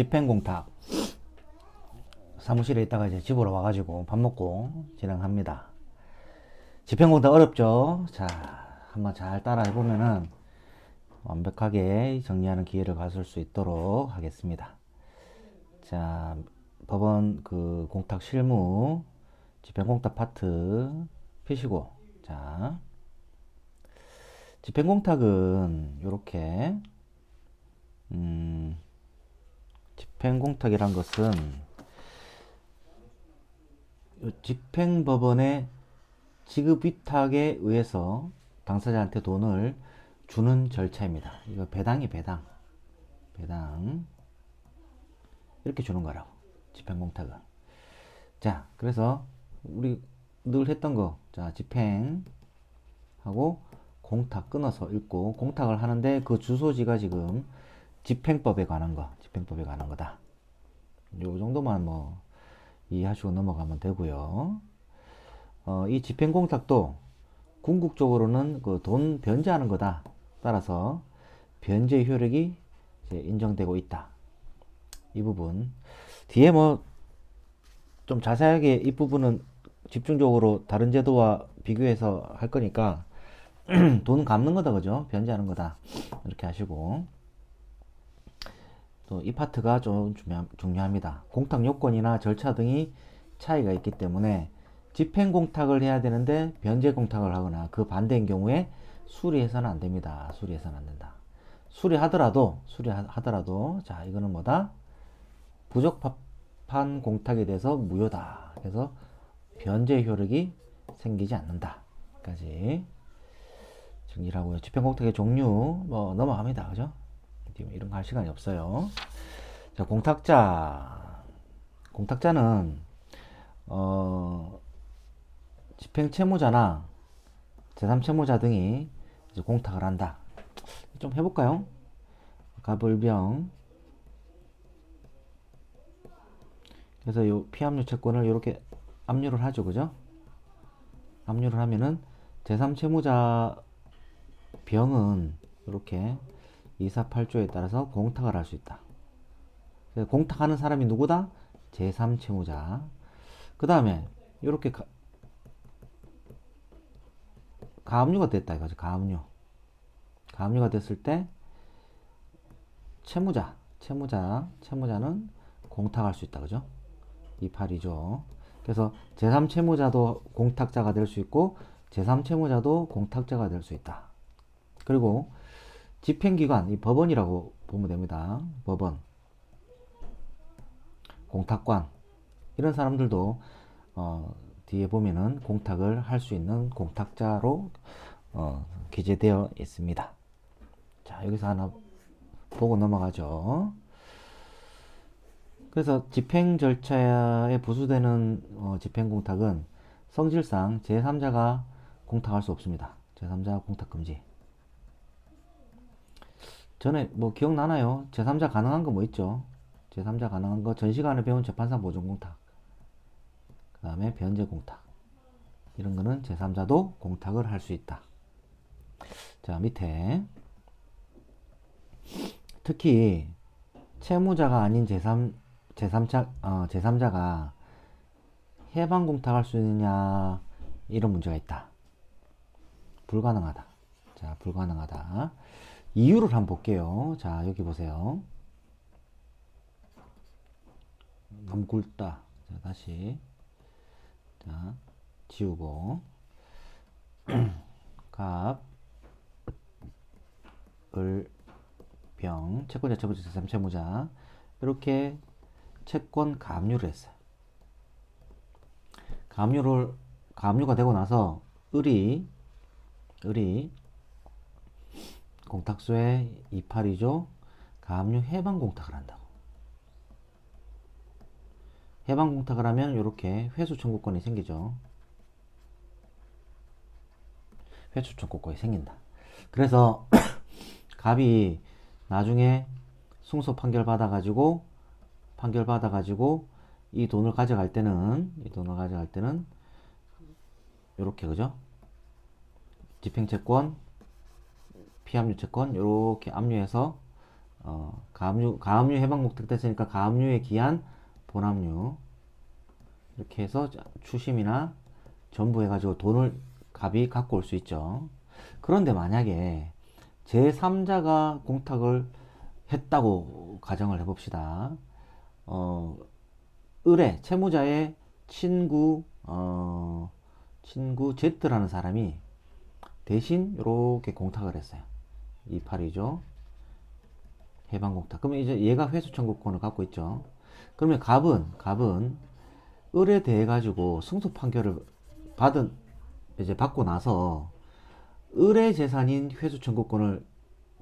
집행공탁 사무실에 있다가 이제 집으로 와가지고 밥 먹고 진행합니다. 집행공탁 어렵죠? 자, 한번 잘 따라 해보면은 완벽하게 정리하는 기회를 가질 수 있도록 하겠습니다. 자, 법원 그 공탁 실무 집행공탁 파트 피시고, 자, 집행공탁은 요렇게 집행공탁이란 것은 집행법원의 지급위탁에 의해서 당사자한테 돈을 주는 절차입니다. 이거 배당이 배당 이렇게 주는 거라고, 집행공탁은. 자, 그래서 우리 늘 했던 거, 자, 집행하고 공탁 끊어서 읽고, 공탁을 하는데 그 주소지가 지금 집행법에 관한 거다. 요 정도만 뭐 이해하시고 넘어가면 되고요. 이 집행공탁도 궁극적으로는 그 돈 변제하는 거다. 따라서 변제 효력이 이제 인정되고 있다. 이 부분 뒤에 뭐 좀 자세하게 이 부분은 집중적으로 다른 제도와 비교해서 할 거니까 돈 갚는 거다, 그죠? 변제하는 거다, 이렇게 하시고. 또 이 파트가 좀 중요합니다. 공탁 요건이나 절차 등이 차이가 있기 때문에 집행 공탁을 해야 되는데 변제 공탁을 하거나 그 반대인 경우에 수리해서는 안 됩니다. 수리해서는 안 된다. 수리하더라도 자, 이거는 뭐다? 부적합한 공탁에 대해서 무효다. 그래서 변제 효력이 생기지 않는다. 까지 정리를 하고요. 집행 공탁의 종류 뭐 넘어갑니다. 그죠? 이런 거 할 시간이 없어요. 자, 공탁자는 집행 채무자나 제3 채무자 등이 이제 공탁을 한다. 좀 해볼까요? 가불병. 그래서 요 피압류 채권을 이렇게 압류를 하죠, 그죠? 압류를 하면은 제3 채무자 병은 이렇게 248조에 따라서 공탁을 할 수 있다. 공탁하는 사람이 누구다? 제3 채무자. 그 다음에 이렇게 가압류가 됐다 이거죠. 가압류가 됐을 때 채무자는 공탁할 수 있다, 그죠? 28이죠. 그래서 제3 채무자도 공탁자가 될 수 있고 제3 채무자도 공탁자가 될 수 있다. 그리고 집행기관, 이 법원이라고 보면 됩니다. 법원, 공탁관, 이런 사람들도 뒤에 보면은 공탁을 할 수 있는 공탁자로 기재되어 있습니다. 자, 여기서 하나 보고 넘어가죠. 그래서 집행 절차에 부수되는 집행공탁은 성질상 제3자가 공탁할 수 없습니다. 제3자 공탁 금지. 전에 뭐 기억나나요? 제3자 가능한 거 뭐 있죠? 제3자 가능한 거 전시간에 배운 재판상 보존 공탁, 그 다음에 변제 공탁, 이런 거는 제3자도 공탁을 할 수 있다. 자, 밑에 특히 채무자가 아닌 제3자가 해방 공탁할 수 있느냐, 이런 문제가 있다. 불가능하다. 자, 불가능하다. 이유를 한번 볼게요. 자, 여기 보세요. 너무 굵다. 자, 다시. 자, 지우고. 갑, 을, 병, 채권자, 채무자, 제3 채무자. 이렇게 채권 가압류를 했어요. 가압류가 되고 나서 을이 공탁소에 28이죠. 가압류 해방 공탁을 한다고. 해방 공탁을 하면 이렇게 회수 청구권이 생기죠. 회수 청구권이 생긴다. 그래서 갑이 나중에 승소 판결 받아가지고 이 돈을 가져갈 때는 이렇게, 그죠? 집행채권, 피압류 채권 이렇게 압류해서 가압류 해방공탁 됐으니까 가압류에 기한 본압류 이렇게 해서 추심이나 전부 해가지고 돈을 갑이 갖고 올 수 있죠. 그런데 만약에 제3자가 공탁을 했다고 가정을 해봅시다. 채무자의 친구 Z라는 사람이 대신 이렇게 공탁을 했어요. 28이죠. 해방공탁. 그러면 이제 얘가 회수 청구권을 갖고 있죠. 그러면 갑은 을에 대해 가지고 승소 판결을 받고 나서 을의 재산인 회수 청구권을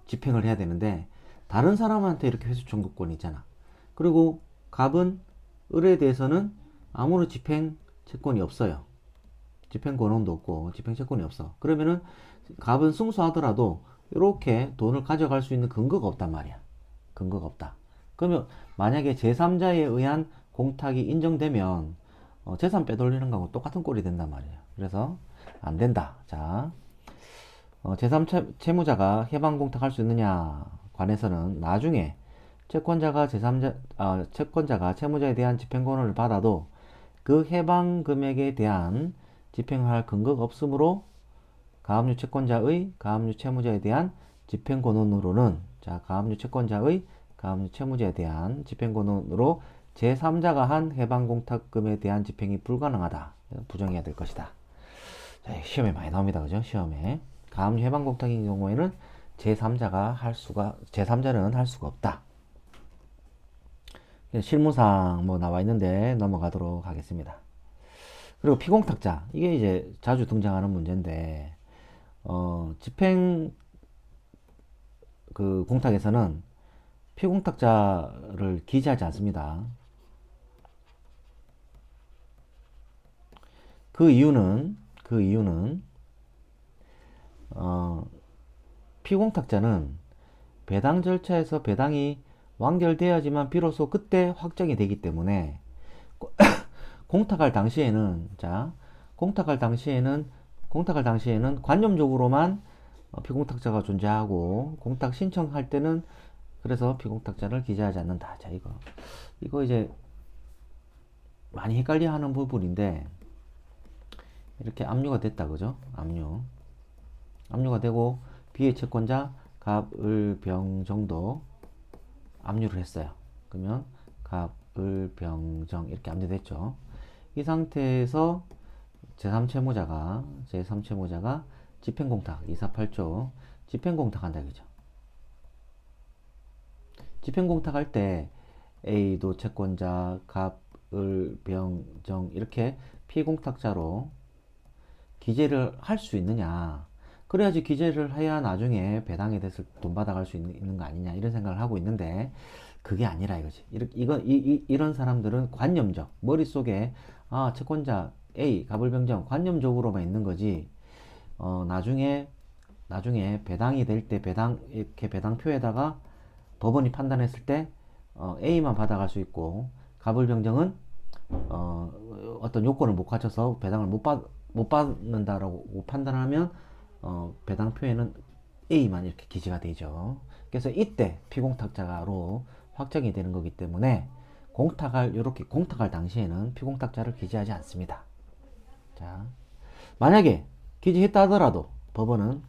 집행을 해야 되는데 다른 사람한테 이렇게 회수 청구권이 있잖아. 그리고 갑은 을에 대해서는 아무런 집행 채권이 없어요. 집행 권한도 없고 집행 채권이 없어. 그러면은 갑은 승소하더라도 이렇게 돈을 가져갈 수 있는 근거가 없단 말이야. 근거가 없다. 그러면 만약에 제3자에 의한 공탁이 인정되면 재산 빼돌리는 거하고 똑같은 꼴이 된단 말이에요. 그래서 안 된다. 자, 제3채무자가 해방공탁할 수 있느냐 관해서는 나중에 채권자가 채무자에 대한 집행권을 받아도 그 해방 금액에 대한 집행할 근거가 없으므로 가압류 채권자의 가압류 채무자에 대한 집행권으로는 가압류 채권자의 가압류 채무자에 대한 집행권으로 제3자가 한 해방공탁금에 대한 집행이 불가능하다. 부정해야 될 것이다. 자, 시험에 많이 나옵니다. 그죠? 시험에. 가압류 해방공탁인 경우에는 제3자는 할 수가 없다. 실무상 나와 있는데 넘어가도록 하겠습니다. 그리고 피공탁자. 이게 이제 자주 등장하는 문제인데, 집행 공탁에서는 피공탁자를 기재하지 않습니다. 그 이유는 피공탁자는 배당 절차에서 배당이 완결돼야지만 비로소 그때 확정이 되기 때문에 공탁할 당시에는 관념적으로만 피공탁자가 존재하고 공탁 신청할 때는 그래서 피공탁자를 기재하지 않는다. 자, 이거 이제 많이 헷갈려하는 부분인데 이렇게 압류가 됐다, 그죠? 압류가 되고 비의 채권자 갑, 을, 병 정도 압류를 했어요. 그러면 갑, 을, 병, 정 이렇게 압류됐죠. 이 상태에서 제3채무자가 집행공탁 248조 집행공탁한다, 그죠? 집행공탁할 때 A도 채권자 갑, 을, 병, 정 이렇게 피공탁자로 기재를 할 수 있느냐. 그래야지 기재를 해야 나중에 배당에 대해서 돈 받아갈 수 있는 거 아니냐 이런 생각을 하고 있는데 그게 아니라 이거지. 이런 사람들은 관념적 머릿속에 채권자 A 갑을병정 관념적으로만 있는 거지. 나중에 배당이 될 때 이렇게 배당표에다가 법원이 판단했을 때 A만 받아갈 수 있고 갑을병정은 어떤 요건을 못 갖춰서 배당을 못 받는다라고 판단하면 배당표에는 A만 이렇게 기재가 되죠. 그래서 이때 피공탁자로 확정이 되는 거기 때문에 공탁할 당시에는 피공탁자를 기재하지 않습니다. 자, 만약에 기재했다 하더라도 법원은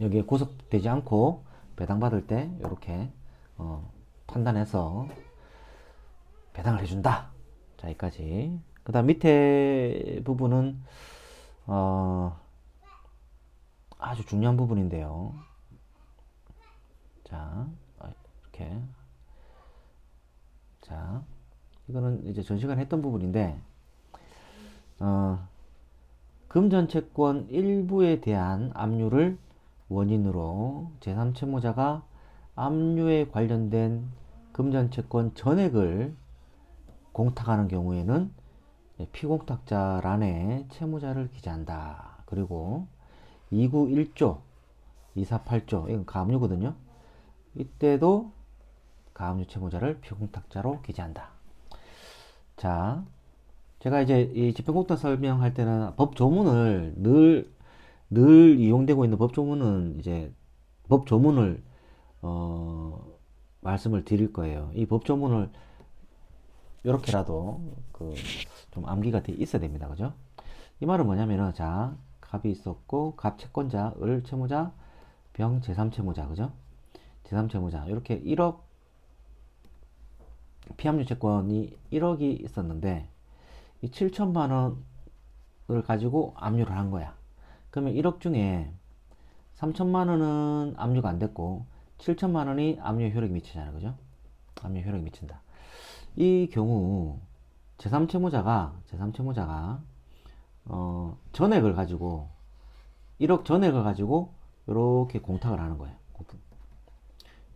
여기에 구속되지 않고 배당받을 때 이렇게 판단해서 배당을 해준다. 자, 여기까지. 그 다음 밑에 부분은 아주 중요한 부분인데요. 자, 이렇게. 자, 이거는 이제 전 시간에 했던 부분인데, 금전채권 일부에 대한 압류를 원인으로 제3채무자가 압류에 관련된 금전채권 전액을 공탁하는 경우에는 피공탁자란에 채무자를 기재한다. 그리고 291조, 248조, 이건 가압류거든요. 이때도 가압류 채무자를 피공탁자로 기재한다. 자, 제가 이제 이 집행공탁 설명할 때는 법 조문을 늘 이용되고 있는 법 조문은 이제 법 조문을 말씀을 드릴 거예요. 이 법조문을 이렇게라도 좀 암기가 돼 있어야 됩니다. 그죠? 이 말은 뭐냐면은, 자, 갑이 있었고, 갑 채권자, 을 채무자, 병 제3 채무자, 그죠? 제3 채무자. 이렇게 1억, 피압류 채권이 1억이 있었는데, 이 7천만 원을 가지고 압류를 한 거야. 그러면 1억 중에 3천만 원은 압류가 안 됐고, 7천만 원이 압류 효력이 미치잖아요. 그죠? 압류 효력이 미친다. 이 경우, 제3채무자가, 전액을 가지고, 1억 전액을 가지고, 이렇게 공탁을 하는 거예요.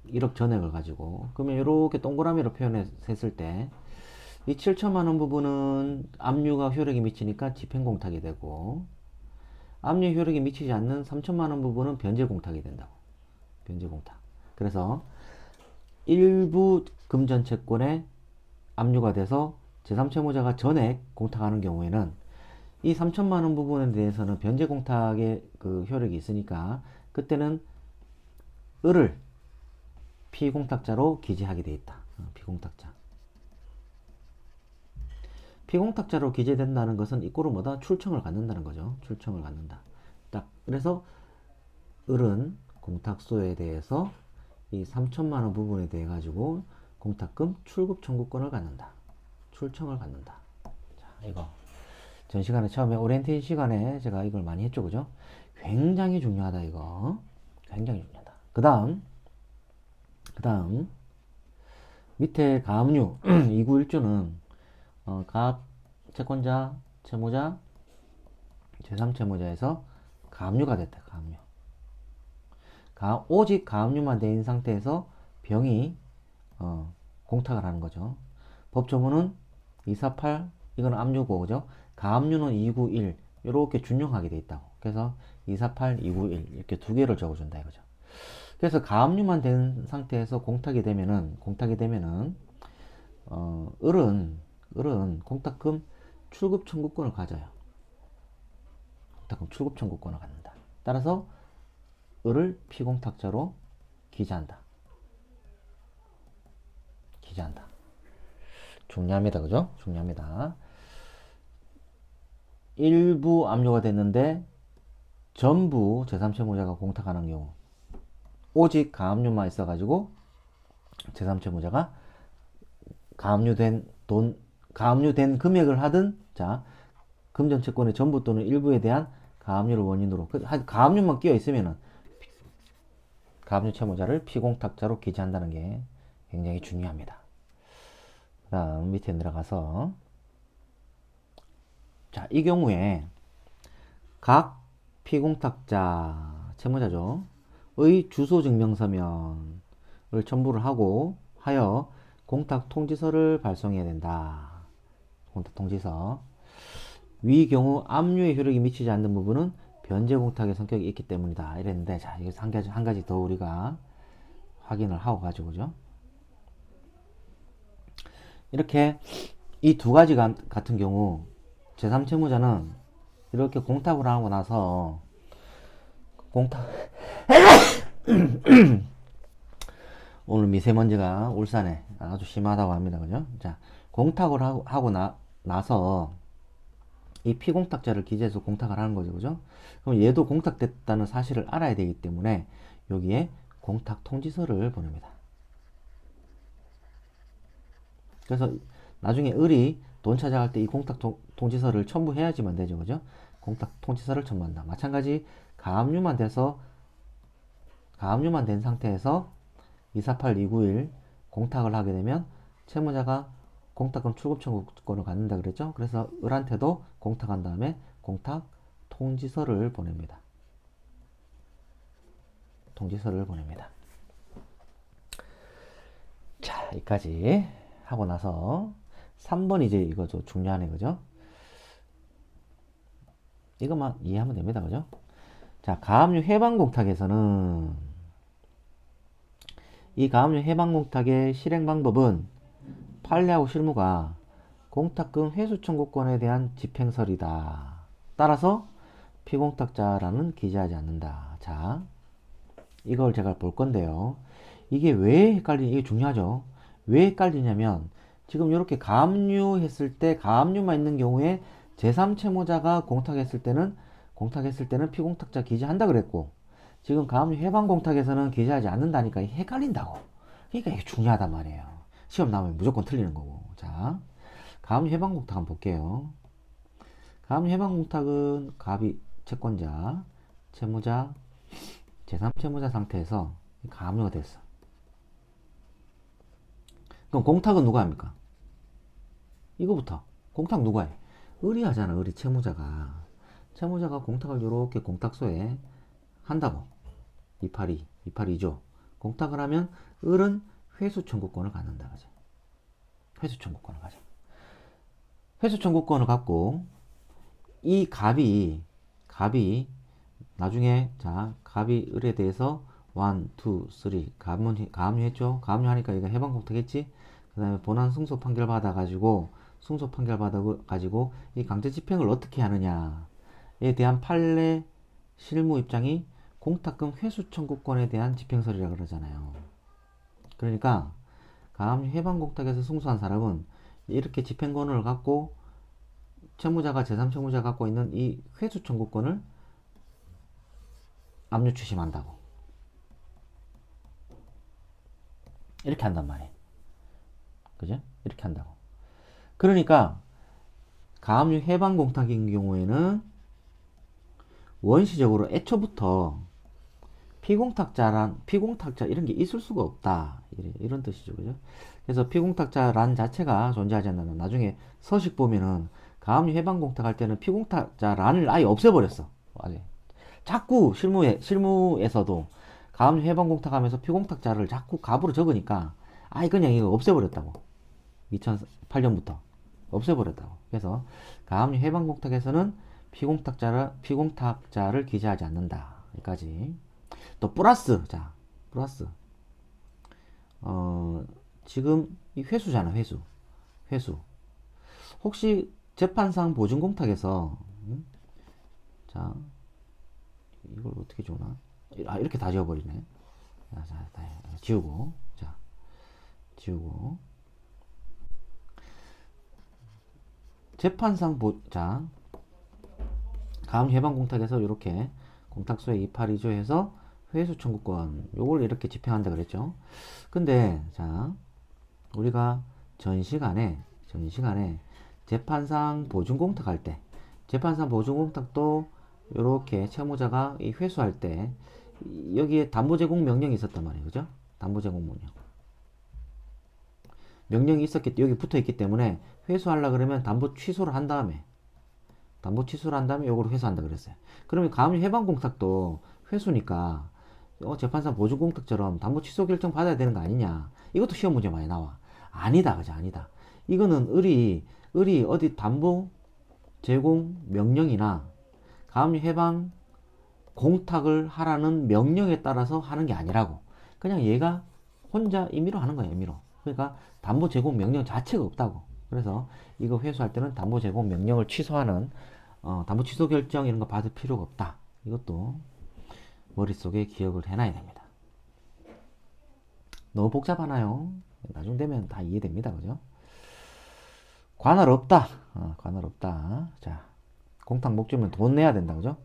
1억 전액을 가지고. 그러면 이렇게 동그라미로 표현했을 때, 이 7천만 원 부분은 압류가 효력이 미치니까 집행공탁이 되고, 압류 효력이 미치지 않는 3천만 원 부분은 변제공탁이 된다고. 변제공탁. 그래서 일부 금전채권에 압류가 돼서 제3채무자가 전액 공탁하는 경우에는 이 3천만 원 부분에 대해서는 변제공탁의 그 효력이 있으니까 그때는 을을 피공탁자로 기재하게 돼 있다. 피공탁자. 피공탁자로 기재된다는 것은 이 꼴은 뭐다? 출청을 갖는다는 거죠. 출청을 갖는다. 딱. 그래서 을은 공탁소에 대해서 이 3천만 원 부분에 대해 가지고 공탁금 출급 청구권을 갖는다. 출청을 갖는다. 자, 이거 전 시간에 처음에 오리엔테이션 시간에 제가 이걸 많이 했죠. 그죠? 굉장히 중요하다 이거. 굉장히 중요하다. 그 다음 밑에 가압류 291조는 가압 채권자, 채무자, 제3채무자에서 가압류가 됐다. 가압류. 오직 가압류만 된 상태에서 병이 공탁을 하는 거죠. 법조문은 248 이거는 압류고 그죠? 가압류는 291 이렇게 준용하게 돼 있다고. 그래서 248, 291 이렇게 두 개를 적어준다 이거죠. 그래서 가압류만 된 상태에서 공탁이 되면은 을은 공탁금 출급 청구권을 가져요. 공탁금 출급 청구권을 갖는다. 따라서 을을 피공탁자로 기재한다. 중요합니다. 그죠? 중요합니다. 일부 압류가 됐는데 전부 제3채무자가 공탁하는 경우 오직 가압류만 있어가지고 제3채무자가 가압류된 금액을 하든 자 금전채권의 전부 또는 일부에 대한 가압류를 원인으로 가압류만 끼어 있으면은 가압류 채무자를 피공탁자로 기재한다는 게 굉장히 중요합니다. 그 다음 밑에 내려가서 자, 이 경우에 각 피공탁자 채무자죠. 의 주소증명서면을 첨부를 하여 공탁 통지서를 발송해야 된다. 공탁 통지서. 위 경우 압류의 효력이 미치지 않는 부분은 변제 공탁의 성격이 있기 때문이다. 이랬는데 자, 이거 한 가지 더 우리가 확인을 하고 가지고죠. 이렇게 이 두 가지 같은 경우 제3채무자는 이렇게 공탁을 하고 나서 오늘 미세먼지가 울산에 아주 심하다고 합니다. 그죠? 자, 공탁을 하고 나서 이 피공탁자를 기재해서 공탁을 하는 거죠. 그죠? 그럼 얘도 공탁됐다는 사실을 알아야 되기 때문에 여기에 공탁 통지서를 보냅니다. 그래서 나중에 을이 돈 찾아갈 때 이 공탁 통지서를 첨부해야지만 되죠. 그죠? 공탁 통지서를 첨부한다. 마찬가지 가압류만 된 상태에서 248, 291 공탁을 하게 되면 채무자가 공탁금 출급 청구권을 갖는다 그랬죠? 그래서 을한테도 공탁한 다음에 공탁 통지서를 보냅니다. 자, 여기까지 하고 나서 3번 이제 이거 좀 중요하네. 그죠? 이것만 이해하면 됩니다. 그죠? 자, 가압류 해방 공탁에서는 이 가압류 해방 공탁의 실행 방법은 판례하고 실무가 공탁금 회수 청구권에 대한 집행설이다. 따라서 피공탁자라는 기재하지 않는다. 자, 이걸 제가 볼 건데요. 이게 왜 이게 중요하죠. 왜 헷갈리냐면 지금 이렇게 가압류했을 때 가압류만 있는 경우에 제3채무자가 공탁했을 때는 피공탁자 기재한다 그랬고 지금 가압류 해방 공탁에서는 기재하지 않는다니까 헷갈린다고. 그러니까 이게 중요하단 말이에요. 시험 나오면 무조건 틀리는 거고. 자, 가압류 해방 공탁 한번 볼게요. 가압류 해방 공탁은 가압이 채권자, 채무자, 제3채무자 상태에서 가압류가 됐어. 그럼 공탁은 누가 합니까? 이거부터. 공탁 누가 해? 을이 하잖아, 을이 채무자가. 채무자가 공탁을 요렇게 공탁소에 한다고. 282죠. 공탁을 하면 을은 회수 청구권을 갖는다. 그지? 회수 청구권을 가져. 회수 청구권을 갖고 이 갑이 나중에 자 갑이 을에 대해서 1, 2, 3 가압류했죠. 가압류하니까 이거 해방 공탁했지. 그 다음에 본안 승소 판결 받아가지고 이 강제 집행을 어떻게 하느냐에 대한 판례 실무 입장이 공탁금 회수 청구권에 대한 집행설이라 그러잖아요. 그러니까 가압류 해방 공탁에서 승소한 사람은 이렇게 집행권을 갖고 채무자가 제3채무자가 갖고 있는 이 회수 청구권을 압류 추심한다고. 이렇게 한단 말이에요. 그죠? 이렇게 한다고. 그러니까 가압류 해방 공탁인 경우에는 원시적으로 애초부터 피공탁자 이런 게 있을 수가 없다. 이런 뜻이죠. 그죠? 그래서 피공탁자란 자체가 존재하지 않는 나중에 서식 보면은 가압류 해방 공탁할 때는 피공탁자란을 아예 없애버렸어. 아예. 자꾸 실무에서도 가압류 해방 공탁하면서 피공탁자를 자꾸 갑으로 적으니까 아예 그냥 이거 없애버렸다고. 2008년부터 없애버렸다고. 그래서 가압류 해방 공탁에서는 피공탁자를 기재하지 않는다. 여기까지. 또 플러스 지금 이 회수잖아. 회수 혹시 재판상 보증공탁에서 자 이걸 어떻게 주나? 이렇게 다 지워버리네. 지우고 재판상 가압류 해방 공탁에서 이렇게 공탁소에 282조 해서 회수 청구권 요걸 이렇게 집행한다 그랬죠. 근데 자 우리가 전 시간에 재판상 보증공탁할 때 재판상 보증공탁도 이렇게 채무자가 이 회수할 때 여기에 담보제공 명령이 있었단 말이에요. 그죠? 담보제공 명령이 여기 붙어있기 때문에 회수하려 그러면 담보 취소를 한 다음에 요거를 회수한다 그랬어요. 그러면 가압류 해방 공탁도 회수니까 재판상 보증공탁처럼 담보 취소 결정 받아야 되는 거 아니냐. 이것도 시험 문제 많이 나와. 아니다. 그죠? 아니다. 이거는 을이 어디 담보 제공 명령이나 가압류 해방 공탁을 하라는 명령에 따라서 하는 게 아니라고. 그냥 얘가 혼자 임의로 하는 거야. 임의로. 그러니까 담보 제공 명령 자체가 없다고. 그래서 이거 회수할 때는 담보 제공 명령을 취소하는 담보 취소 결정 이런 거 받을 필요가 없다. 이것도 머릿속에 기억을 해놔야 됩니다. 너무 복잡하나요? 나중 되면 다 이해됩니다. 그죠? 관할 없다. 자, 공탁 목적이면 돈 내야 된다. 그죠?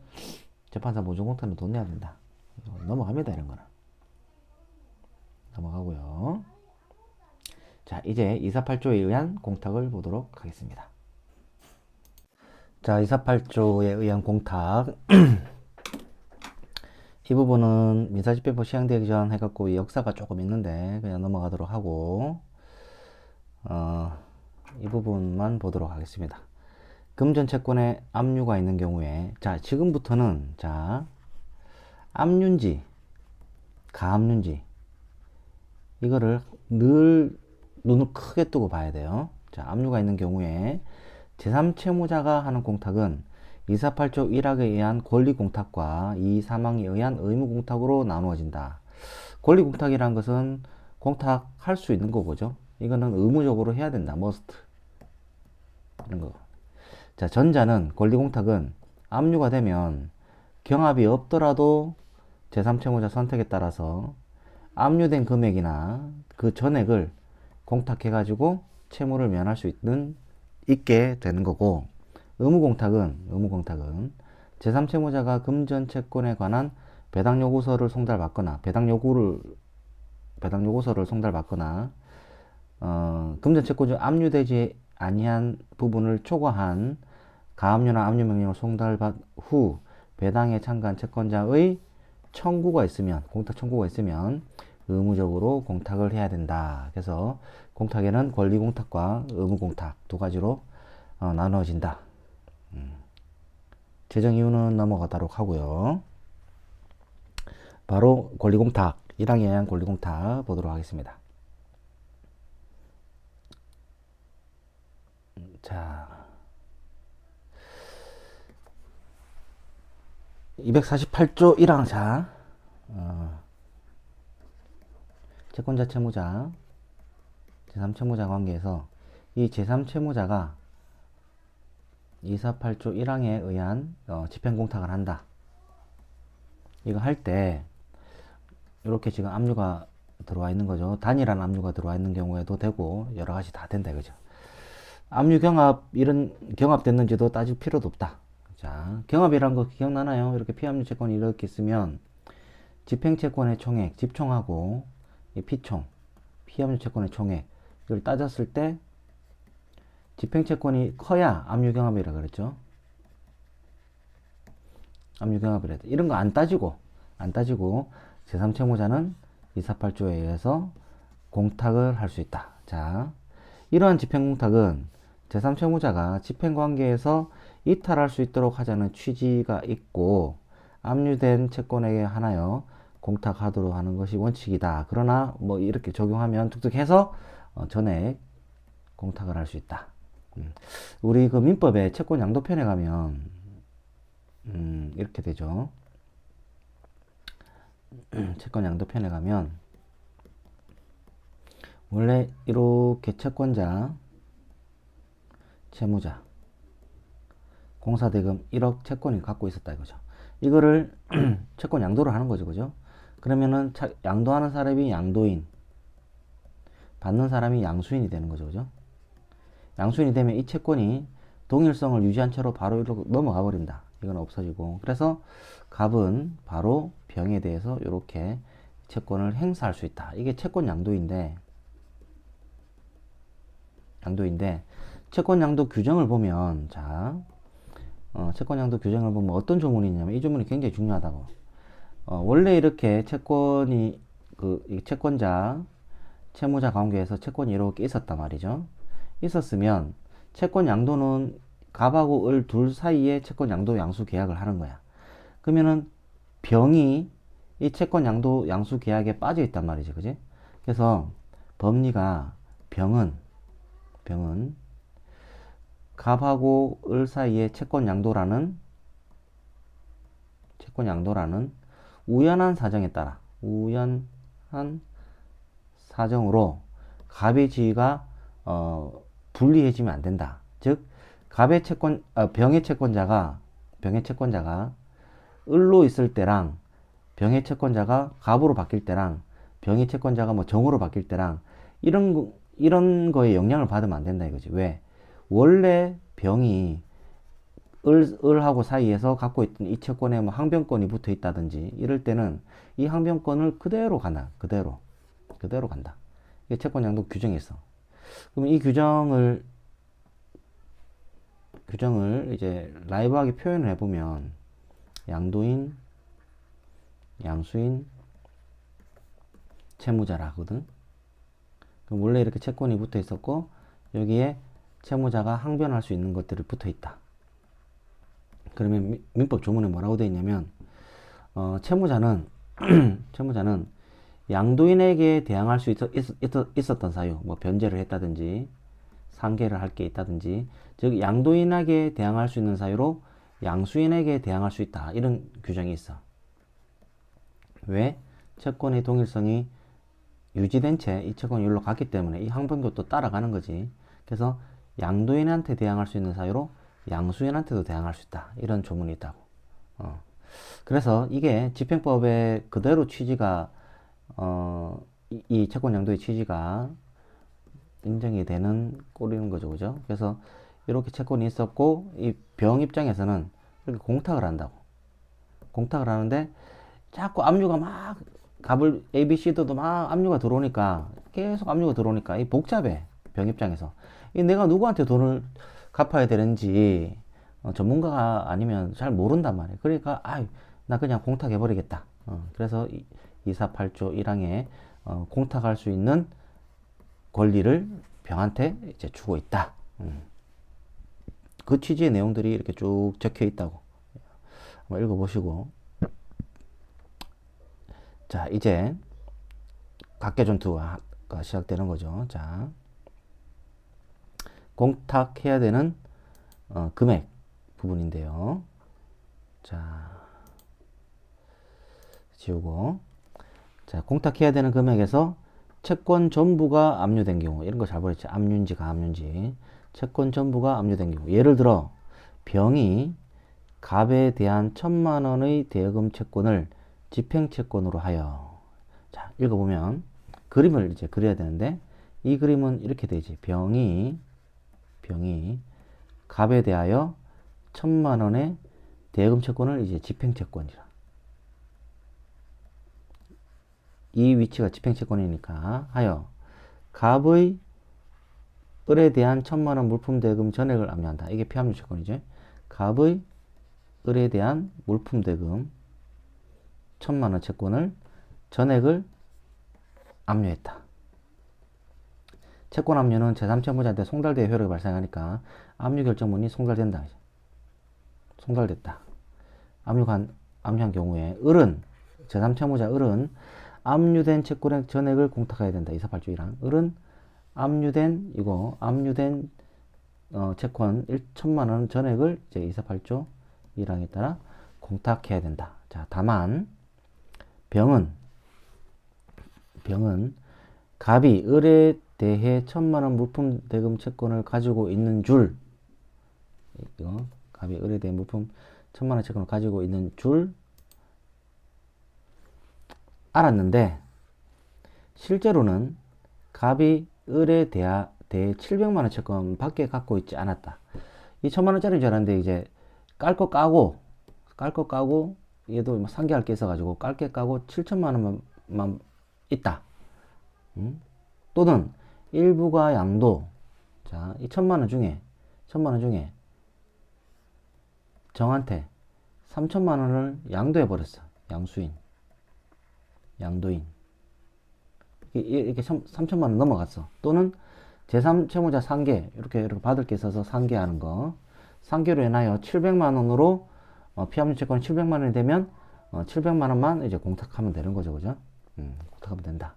재판사 보증 공탁은 돈 내야 된다. 넘어갑니다. 이런 거는. 넘어가고요. 자, 이제 248조에 의한 공탁을 보도록 하겠습니다. 자, 248조에 의한 공탁. 이 부분은 민사집행법 시행되기 전 해갖고 이 역사가 조금 있는데 그냥 넘어가도록 하고 이 부분만 보도록 하겠습니다. 금전 채권에 압류가 있는 경우에 자 지금부터는 자 압류인지 가압류인지 이거를 늘 눈을 크게 뜨고 봐야 돼요. 자 압류가 있는 경우에 제3채무자가 하는 공탁은 248조 1항에 의한 권리공탁과 2사망에 의한 의무공탁으로 나누어진다. 권리공탁이라는 것은 공탁할 수 있는 거죠. 이거는 의무적으로 해야 된다. must. 이런 거. 자, 전자는 권리공탁은 압류가 되면 경합이 없더라도 제3채무자 선택에 따라서 압류된 금액이나 그 전액을 공탁해가지고 채무를 면할 수 있게 되는 거고, 의무공탁은 제3채무자가 금전 채권에 관한 배당 요구서를 송달받거나 배당 요구서를 송달받거나 금전 채권 중 압류되지 아니한 부분을 초과한 가압류나 압류 명령을 송달받 후 배당에 참가한 채권자의 공탁 청구가 있으면 의무적으로 공탁을 해야 된다. 그래서 공탁에는 권리공탁과 의무공탁 두 가지로 나눠진다. 재정 이유는 넘어가도록 하고요. 바로 권리공탁, 1항에 의한 권리공탁 보도록 하겠습니다. 자, 248조 1항. 자, 채권자 채무자 제3채무자 관계에서 이 제3채무자가 248조 1항에 의한 집행공탁을 한다. 이거 할 때 이렇게 지금 압류가 들어와 있는 거죠. 단일한 압류가 들어와 있는 경우에도 되고 여러 가지 다 된다 이거죠. 압류 경합 이런 경합됐는지도 따질 필요도 없다. 자, 경합이란 거 기억나나요? 이렇게 피압류 채권이 이렇게 있으면 집행채권의 총액, 집총하고 피총, 피압류 채권의 총액 이걸 따졌을 때 집행채권이 커야 압류 경합이라 그랬죠. 압류 경합이라 이런 거 안 따지고 제3채무자는 248조에 의해서 공탁을 할 수 있다. 자, 이러한 집행공탁은 제3채무자가 집행관계에서 이탈할 수 있도록 하자는 취지가 있고 압류된 채권에게 하나여 공탁하도록 하는 것이 원칙이다. 그러나 뭐 이렇게 적용하면 툭툭 해서 전액 공탁을 할 수 있다. 우리 그 민법의 채권 양도편에 가면 이렇게 되죠. 채권 양도편에 가면 원래 이렇게 채권자, 채무자, 공사대금 1억 채권이 갖고 있었다 이거죠. 이거를 채권 양도를 하는 거죠, 그죠? 그러면은 양도하는 사람이 양도인, 받는 사람이 양수인이 되는 거죠, 그죠? 양수인이 되면 이 채권이 동일성을 유지한 채로 바로 이렇게 넘어가 버린다. 이건 없어지고, 그래서 갑은 바로 병에 대해서 이렇게 채권을 행사할 수 있다. 이게 채권 양도인데 채권 양도 규정을 보면, 자, 채권 양도 규정을 보면 어떤 조문이 있냐면 이 조문이 굉장히 중요하다고. 원래 이렇게 채권이 이 채권자 채무자 관계에서 채권이 이렇게 있었단 말이죠. 있었으면 채권 양도는 갑하고 을 둘 사이에 채권 양도 양수 계약을 하는 거야. 그러면은 병이 이 채권 양도 양수 계약에 빠져 있단 말이지, 그지? 그래서 법리가 병은 갑하고 을 사이에 채권 양도라는 우연한 사정에 따라 우연한 사정으로 갑의 지위가 불리해지면 안 된다. 즉 갑의 병의 채권자가 을로 있을 때랑 병의 채권자가 갑으로 바뀔 때랑 병의 채권자가 뭐 정으로 바뀔 때랑 이런 거에 영향을 받으면 안 된다 이거지. 왜? 원래 병이 을하고 사이에서 갖고 있던 이 채권에 뭐 항변권이 붙어 있다든지 이럴 때는 이 항변권을 그대로 간다. 그대로 간다. 이게 채권 양도 규정이 있어. 그럼 이 규정을 이제 라이브하게 표현을 해보면 양도인, 양수인, 채무자라 하거든. 그럼 원래 이렇게 채권이 붙어 있었고 여기에 채무자가 항변할 수 있는 것들이 붙어 있다. 그러면 민법 조문에 뭐라고 되어 있냐면 채무자는 양도인에게 대항할 수 있었던 사유, 뭐 변제를 했다든지 상계를 할 게 있다든지, 즉 양도인에게 대항할 수 있는 사유로 양수인에게 대항할 수 있다. 이런 규정이 있어. 왜? 채권의 동일성이 유지된 채 이 채권이 여기로 갔기 때문에 이 항변권도 따라가는 거지. 그래서 양도인한테 대항할 수 있는 사유로 양수인한테도 대항할 수 있다. 이런 조문이 있다고. 그래서 이게 집행법의 그대로 취지가 이 채권 양도의 취지가 인정이 되는 꼴이는 거죠. 그죠? 그래서 이렇게 채권이 있었고, 이 병 입장에서는 이렇게 공탁을 한다고. 공탁을 하는데, 자꾸 압류가 막, 갑을 ABC도 막 압류가 들어오니까, 계속 압류가 들어오니까, 이 복잡해. 병 입장에서. 이 내가 누구한테 돈을 갚아야 되는지, 전문가가 아니면 잘 모른단 말이에요. 그러니까, 나 그냥 공탁해버리겠다. 그래서 248조 1항에 공탁할 수 있는 권리를 병한테 이제 주고 있다. 그 취지의 내용들이 이렇게 쭉 적혀 있다고. 한번 읽어보시고. 자, 이제 각계전투가 시작되는 거죠. 자, 공탁해야 되는 금액 부분인데요. 자, 지우고. 자, 공탁해야 되는 금액에서 채권 전부가 압류된 경우, 이런 거 잘 보였지. 압류인지 가압류인지. 채권 전부가 압류된 경우. 예를 들어, 병이 갑에 대한 1,000만 원의 대여금 채권을 집행채권으로 하여. 자, 읽어보면, 그림을 이제 그려야 되는데, 이 그림은 이렇게 되지. 병이 갑에 대하여 1,000만 원의 대여금 채권을 이제 집행채권이라. 이 위치가 집행채권이니까 하여 갑의 을에 대한 1,000만 원 물품 대금 전액을 압류한다. 이게 피압류 채권이죠. 갑의 을에 대한 물품 대금 1,000만 원 채권을 전액을 압류했다. 채권 압류는 제3채무자한테 송달대의 효력이 발생하니까 압류 결정문이 송달된다. 송달됐다. 압류한 경우에 을은 제3채무자 을은 압류된 채권의 전액을 공탁해야 된다. 248조 1항. 을은 압류된 채권 1,000만 원 전액을 이제 248조 1항에 따라 공탁해야 된다. 자, 다만 병은 갑이 을에 대해 1,000만 원 물품 대금 채권을 가지고 있는 줄, 갑이 을에 대해 물품 1,000만 원 채권을 가지고 있는 줄 알았는데, 실제로는 갑이 을에 대해 700만 원 채권 밖에 갖고 있지 않았다. 이 1,000만 원짜리인 줄 알았는데, 이제 깔 거 까고, 얘도 상계할 게 있어가지고, 깔 게 까고 7천만 원만 있다. 또는 일부가 양도, 자, 이 1,000만 원 중에 정한테 3천만 원을 양도해 버렸어. 양도인. 이렇게 3천만 원 넘어갔어. 또는 제3채무자 상계, 이렇게 받을 게 있어서 상계하는 거. 상계로 인하여 700만 원으로 피압류 채권이 700만 원이 되면 700만 원만 이제 공탁하면 되는 거죠. 그죠? 공탁하면 된다.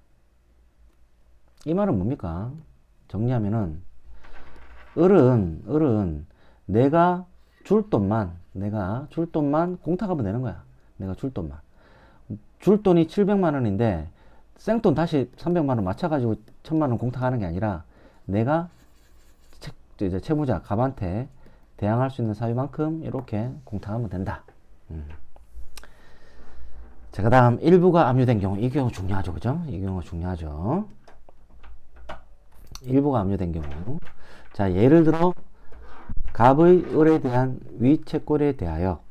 이 말은 뭡니까? 정리하면은 을은 내가 줄 돈만 공탁하면 되는 거야. 내가 줄 돈만. 줄 돈이 700만 원인데 생돈 다시 300만 원 맞춰가지고 1,000만 원 공탁하는 게 아니라 내가 이제 채무자 갑한테 대항할 수 있는 사유만큼 이렇게 공탁하면 된다. 자, 그 다음 일부가 압류된 경우, 이 경우 중요하죠. 그죠? 이 경우 중요하죠. 일부가 압류된 경우. 자, 예를 들어 갑의 을에 대한 위채권에 대하여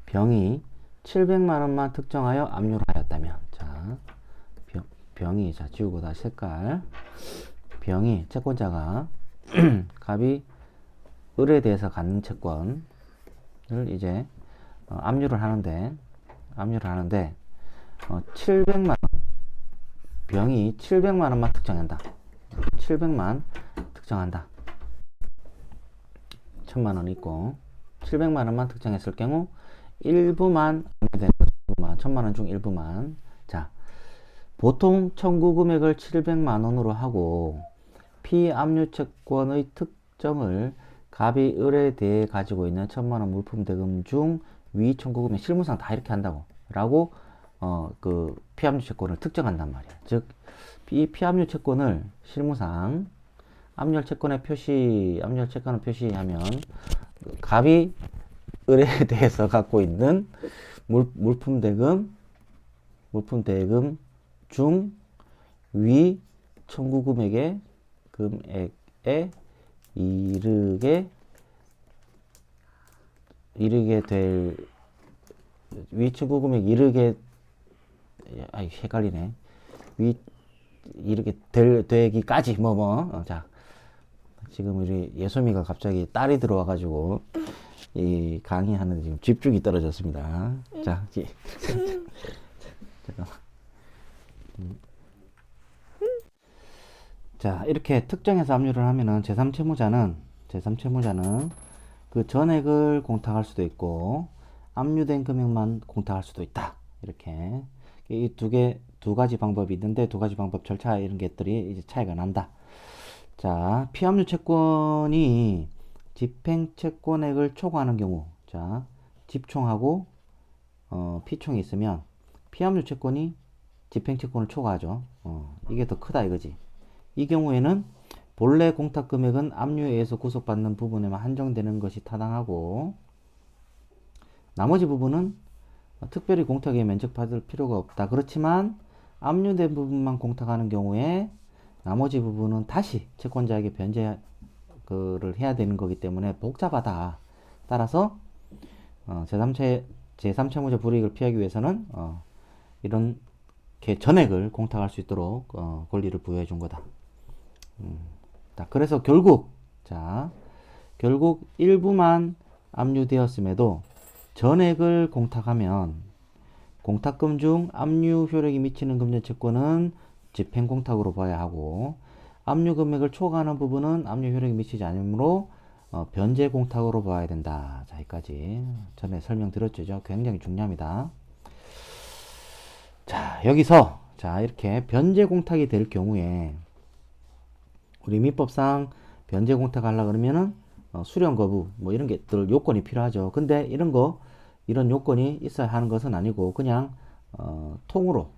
병이 700만 원만 특정하여 압류를 하였다면, 자, 병이, 자, 지우고 다시 색깔. 병이, 채권자가 갑이 을에 대해서 갖는 채권을 이제 압류를 하는데 700만 원, 병이 700만 원만 특정한다. 700만 특정한다. 1,000만 원 있고 700만 원만 특정했을 경우 일부만 압류되는 거죠. 1,000만 원 중 일부만. 자, 보통 청구 금액을 700만 원으로 하고 피압류 채권의 특정을 갑이 을에 대해 가지고 있는 1,000만 원 물품 대금 중 위 청구 금액 실무상 다 이렇게 한다고 라고 그 피압류 채권을 특정한단 말이야. 즉, 이 피압류 채권을 실무상 압류 채권을 표시하면 갑이 을에 대해서 갖고 있는 물품 대금 중, 위 청구 금액에 이르게 될 위 청구 금액 이르게 헷갈리네. 위 이렇게 되기까지 자 지금 우리 예소미가 갑자기 딸이 들어와가지고 이 강의하는데 지금 집중이 떨어졌습니다. 자, 잠깐만. 자, 이렇게 특정해서 압류를 하면은 제3채무자는 그 전액을 공탁할 수도 있고 압류된 금액만 공탁할 수도 있다. 이렇게 이 두 가지 방법이 있는데 두 가지 방법 절차 이런 것들이 이제 차이가 난다. 자, 피압류 채권이 집행채권액을 초과하는 경우, 자, 집총하고 피총이 있으면 피압류 채권이 집행채권을 초과하죠. 이게 더 크다 이거지. 이 경우에는 본래 공탁 금액은 압류에 의해서 구속받는 부분에만 한정되는 것이 타당하고 나머지 부분은 특별히 공탁에 면책받을 필요가 없다. 그렇지만 압류된 부분만 공탁하는 경우에 나머지 부분은 다시 채권자에게 변제를 해야 되는 거기 때문에 복잡하다. 따라서 제3채무자 불이익을 피하기 위해서는 이런 전액을 공탁할 수 있도록 권리를 부여해 준 거다. 그래서 결국 일부만 압류되었음에도 전액을 공탁하면 공탁금 중 압류 효력이 미치는 금전채권은 집행공탁으로 봐야 하고 압류 금액을 초과하는 부분은 압류 효력이 미치지 않으므로 변제공탁으로 봐야 된다. 자, 여기까지 전에 설명드렸죠. 굉장히 중요합니다. 자, 여기서 이렇게 변제공탁이 될 경우에 우리 민법상 변제공탁 하려고 그러면은 수령 거부 뭐 이런 게들 요건이 필요하죠. 근데 이런 요건이 있어야 하는 것은 아니고 그냥 통으로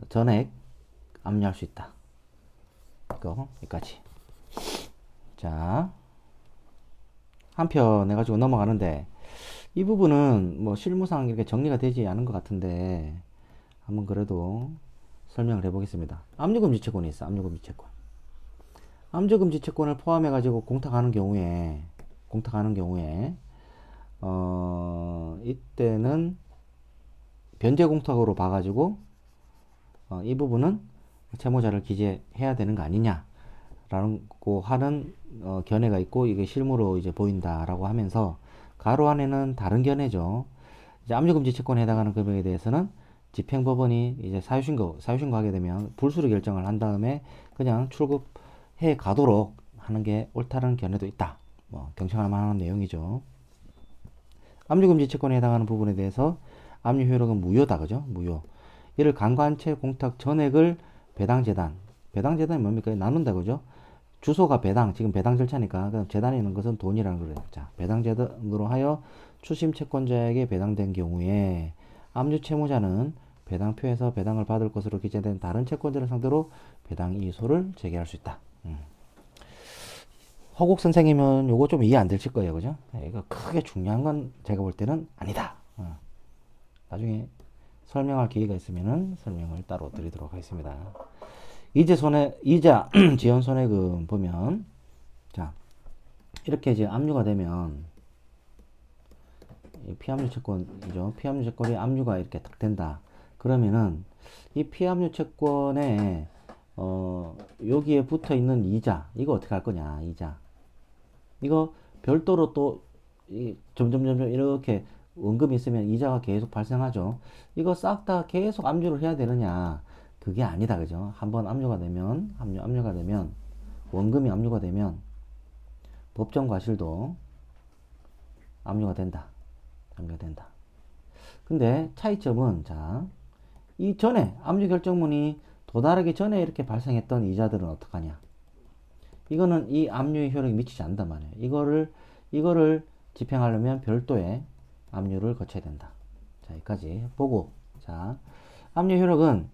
전액 압류할 수 있다. 여기까지. 자, 한편 해가지고 넘어가는데 이 부분은 뭐 실무상 이렇게 정리가 되지 않은 것 같은데 한번 그래도 설명을 해보겠습니다. 압류금지 채권이 있어. 압류금지 채권. 압류금지 채권을 포함해가지고 공탁하는 경우에 이때는 변제공탁으로 봐가지고 이 부분은 채무자를 기재해야 되는 거 아니냐라고 하는 견해가 있고 이게 실무로 이제 보인다라고 하면서 가로 안에는 다른 견해죠. 이제 압류금지 채권에 해당하는 금액에 대해서는 집행법원이 이제 사유신고하게 되면 불수리 결정을 한 다음에 그냥 출급해 가도록 하는 게 옳다는 견해도 있다. 경청할 만한 내용이죠. 압류금지 채권에 해당하는 부분에 대해서 압류 효력은 무효다. 그죠? 무효. 이를 간과한 채 공탁 전액을 배당재단이 뭡니까? 나눈다. 그죠? 주소가 지금 배당 절차니까 그럼 재단에 있는 것은 돈이라는 거예요. 자, 배당재단으로 하여 추심 채권자에게 배당된 경우에 압류 채무자는 배당표에서 배당을 받을 것으로 기재된 다른 채권자를 상대로 배당 이의소를 제기할 수 있다. 허국 선생님은 요거 좀 이해 안 되실 거예요. 그죠? 이거 크게 중요한 건 제가 볼 때는 아니다. 나중에 설명할 기회가 있으면은 설명을 따로 드리도록 하겠습니다. 이자 지연 손해금 보면 자, 이렇게 이제 압류가 되면 피압류 채권이죠. 피압류 채권이 압류가 이렇게 딱 된다. 그러면은 이 피압류 채권에 여기에 붙어 있는 이자 이거 어떻게 할 거냐. 이자 이거 별도로 또 점점 이렇게 원금이 있으면 이자가 계속 발생하죠. 이거 싹 다 계속 압류를 해야 되느냐? 그게 아니다. 그죠? 한번 압류가 되면 원금이 압류가 되면 법정 과실도 압류가 된다. 근데 차이점은 이 전에 압류 결정문이 도달하기 전에 이렇게 발생했던 이자들은 어떡하냐? 이거는 이 압류의 효력이 미치지 않는단 말이에요. 이거를 집행하려면 별도의 압류를 거쳐야 된다. 자, 여기까지 보고, 압류 효력은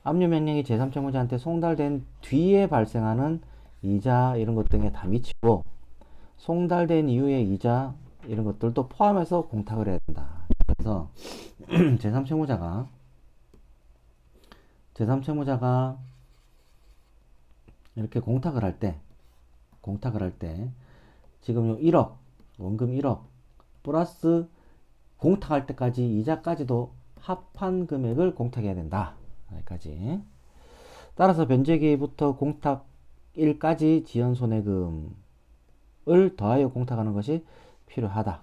압류 명령이 제3채무자한테 송달된 뒤에 발생하는 이자 이런 것 등에 다 미치고 송달된 이후의 이자 이런 것들도 포함해서 공탁을 해야 된다. 그래서 제3채무자가 제3채무자가 이렇게 공탁을 할 때, 지금 요 1억, 원금 1억, 플러스 공탁할 때까지 이자까지도 합한 금액을 공탁해야 된다. 여기까지. 따라서 변제기부터 공탁일까지 지연손해금을 더하여 공탁하는 것이 필요하다.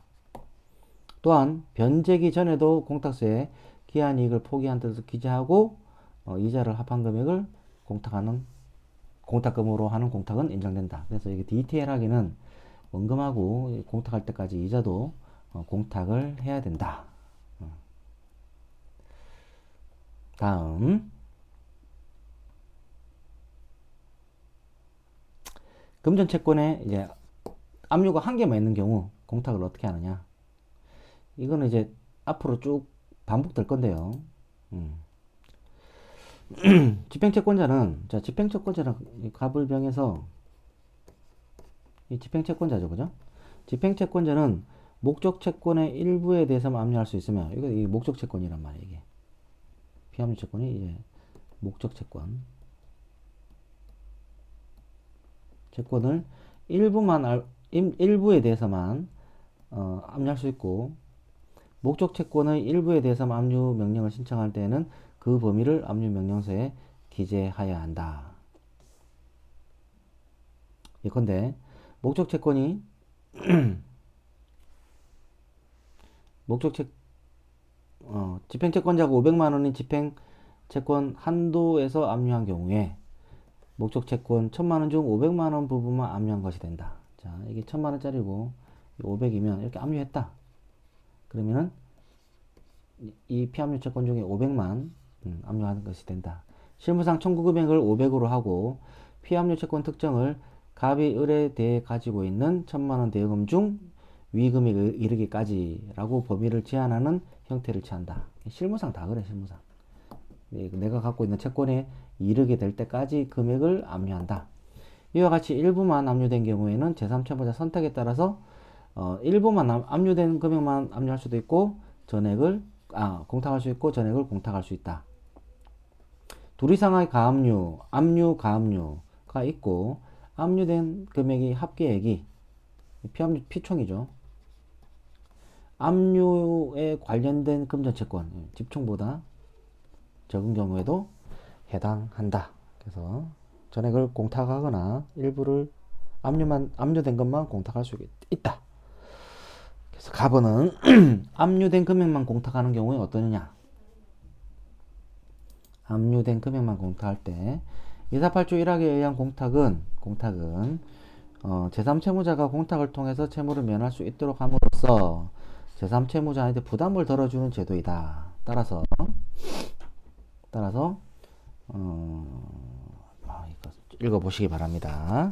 또한 변제기 전에도 공탁서에 기한이익을 포기한 뜻을 기재하고 이자를 합한 금액을 공탁금으로 하는 공탁은 인정된다. 그래서 이게 디테일하게는 원금하고 공탁할 때까지 이자도 공탁을 해야 된다. 다음 금전채권에 이제 압류가 한 개만 있는 경우 공탁을 어떻게 하느냐? 이거는 이제 앞으로 쭉 반복될 건데요. 집행채권자는, 자, 집행채권자는 갑을병에서 이 집행채권자죠, 그죠? 집행채권자는 목적채권의 일부에 대해서만 압류할 수 있으며, 이거 이 목적채권이란 말이에요, 이게. 피압류채권이 이제 목적채권. 채권을 일부에 대해서만 압류할 수 있고, 목적채권의 일부에 대해서만 압류 명령을 신청할 때에는 그 범위를 압류 명령서에 기재하여야 한다. 예컨대 목적채권이 집행채권자가 500만 원인 집행채권 한도에서 압류한 경우에 목적채권 1000만 원 중 500만 원 부분만 압류한 것이 된다. 자, 이게 1000만 원짜리고 500이면 이렇게 압류했다. 그러면은 이 피압류 채권 중에 500만 압류하는 것이 된다. 실무상 청구 금액을 500으로 하고 피압류 채권 특정을 갑이 을에 대해 가지고 있는 1000만원 대여금 중 위금액에 이르기까지라고 범위를 제한하는 형태를 취한다. 실무상 다 그래, 실무상. 내가 갖고 있는 채권에 이르게 될 때까지 금액을 압류한다. 이와 같이 일부만 압류된 경우에는 제3채무자 선택에 따라서 일부만 압류된 금액만 압류할 수도 있고 전액을 공탁할 수 있고 전액을 공탁할 수 있다. 둘 이상의 가압류, 압류, 가압류가 있고 압류된 금액이 합계액이 피압류 피총이죠. 압류에 관련된 금전채권, 집총보다 적은 경우에도 해당한다. 그래서 전액을 공탁하거나 일부를 압류된 것만 공탁할 수 있다. 그래서 갑은 압류된 금액만 공탁하는 경우에 어떠느냐? 압류된 금액만 공탁할 때 248조 1항에 의한 공탁은 제3채무자가 공탁을 통해서 채무를 면할 수 있도록 함으로써 제3채무자한테 부담을 덜어주는 제도이다. 따라서 이거 읽어보시기 바랍니다.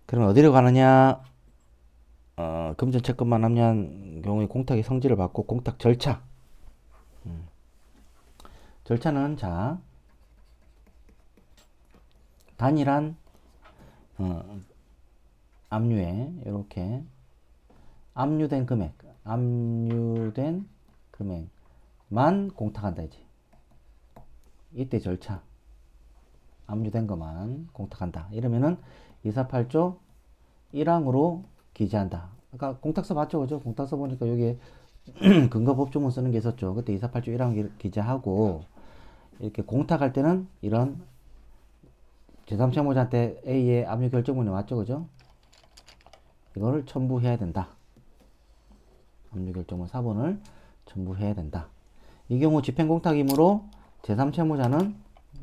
그럼 어디로 가느냐? 금전채권만 압류한 경우에 공탁의 성질을 받고 공탁 절차. 절차는 자 단일한 압류에 이렇게 압류된 금액만 공탁한다 이제. 이때 절차 압류된 것만 공탁한다. 이러면은 248조 1항으로 기재한다. 아까 공탁서 봤죠, 그죠? 공탁서 보니까 여기에 근거 법조문 쓰는 게 있었죠. 그때 248조 1항 기재하고 이렇게 공탁할 때는 이런 제3채무자한테 A의 압류 결정문이 왔죠, 그죠? 이거를 첨부해야 된다. 압류 결정문 4번을 첨부해야 된다. 이 경우 집행공탁이므로 제3채무자는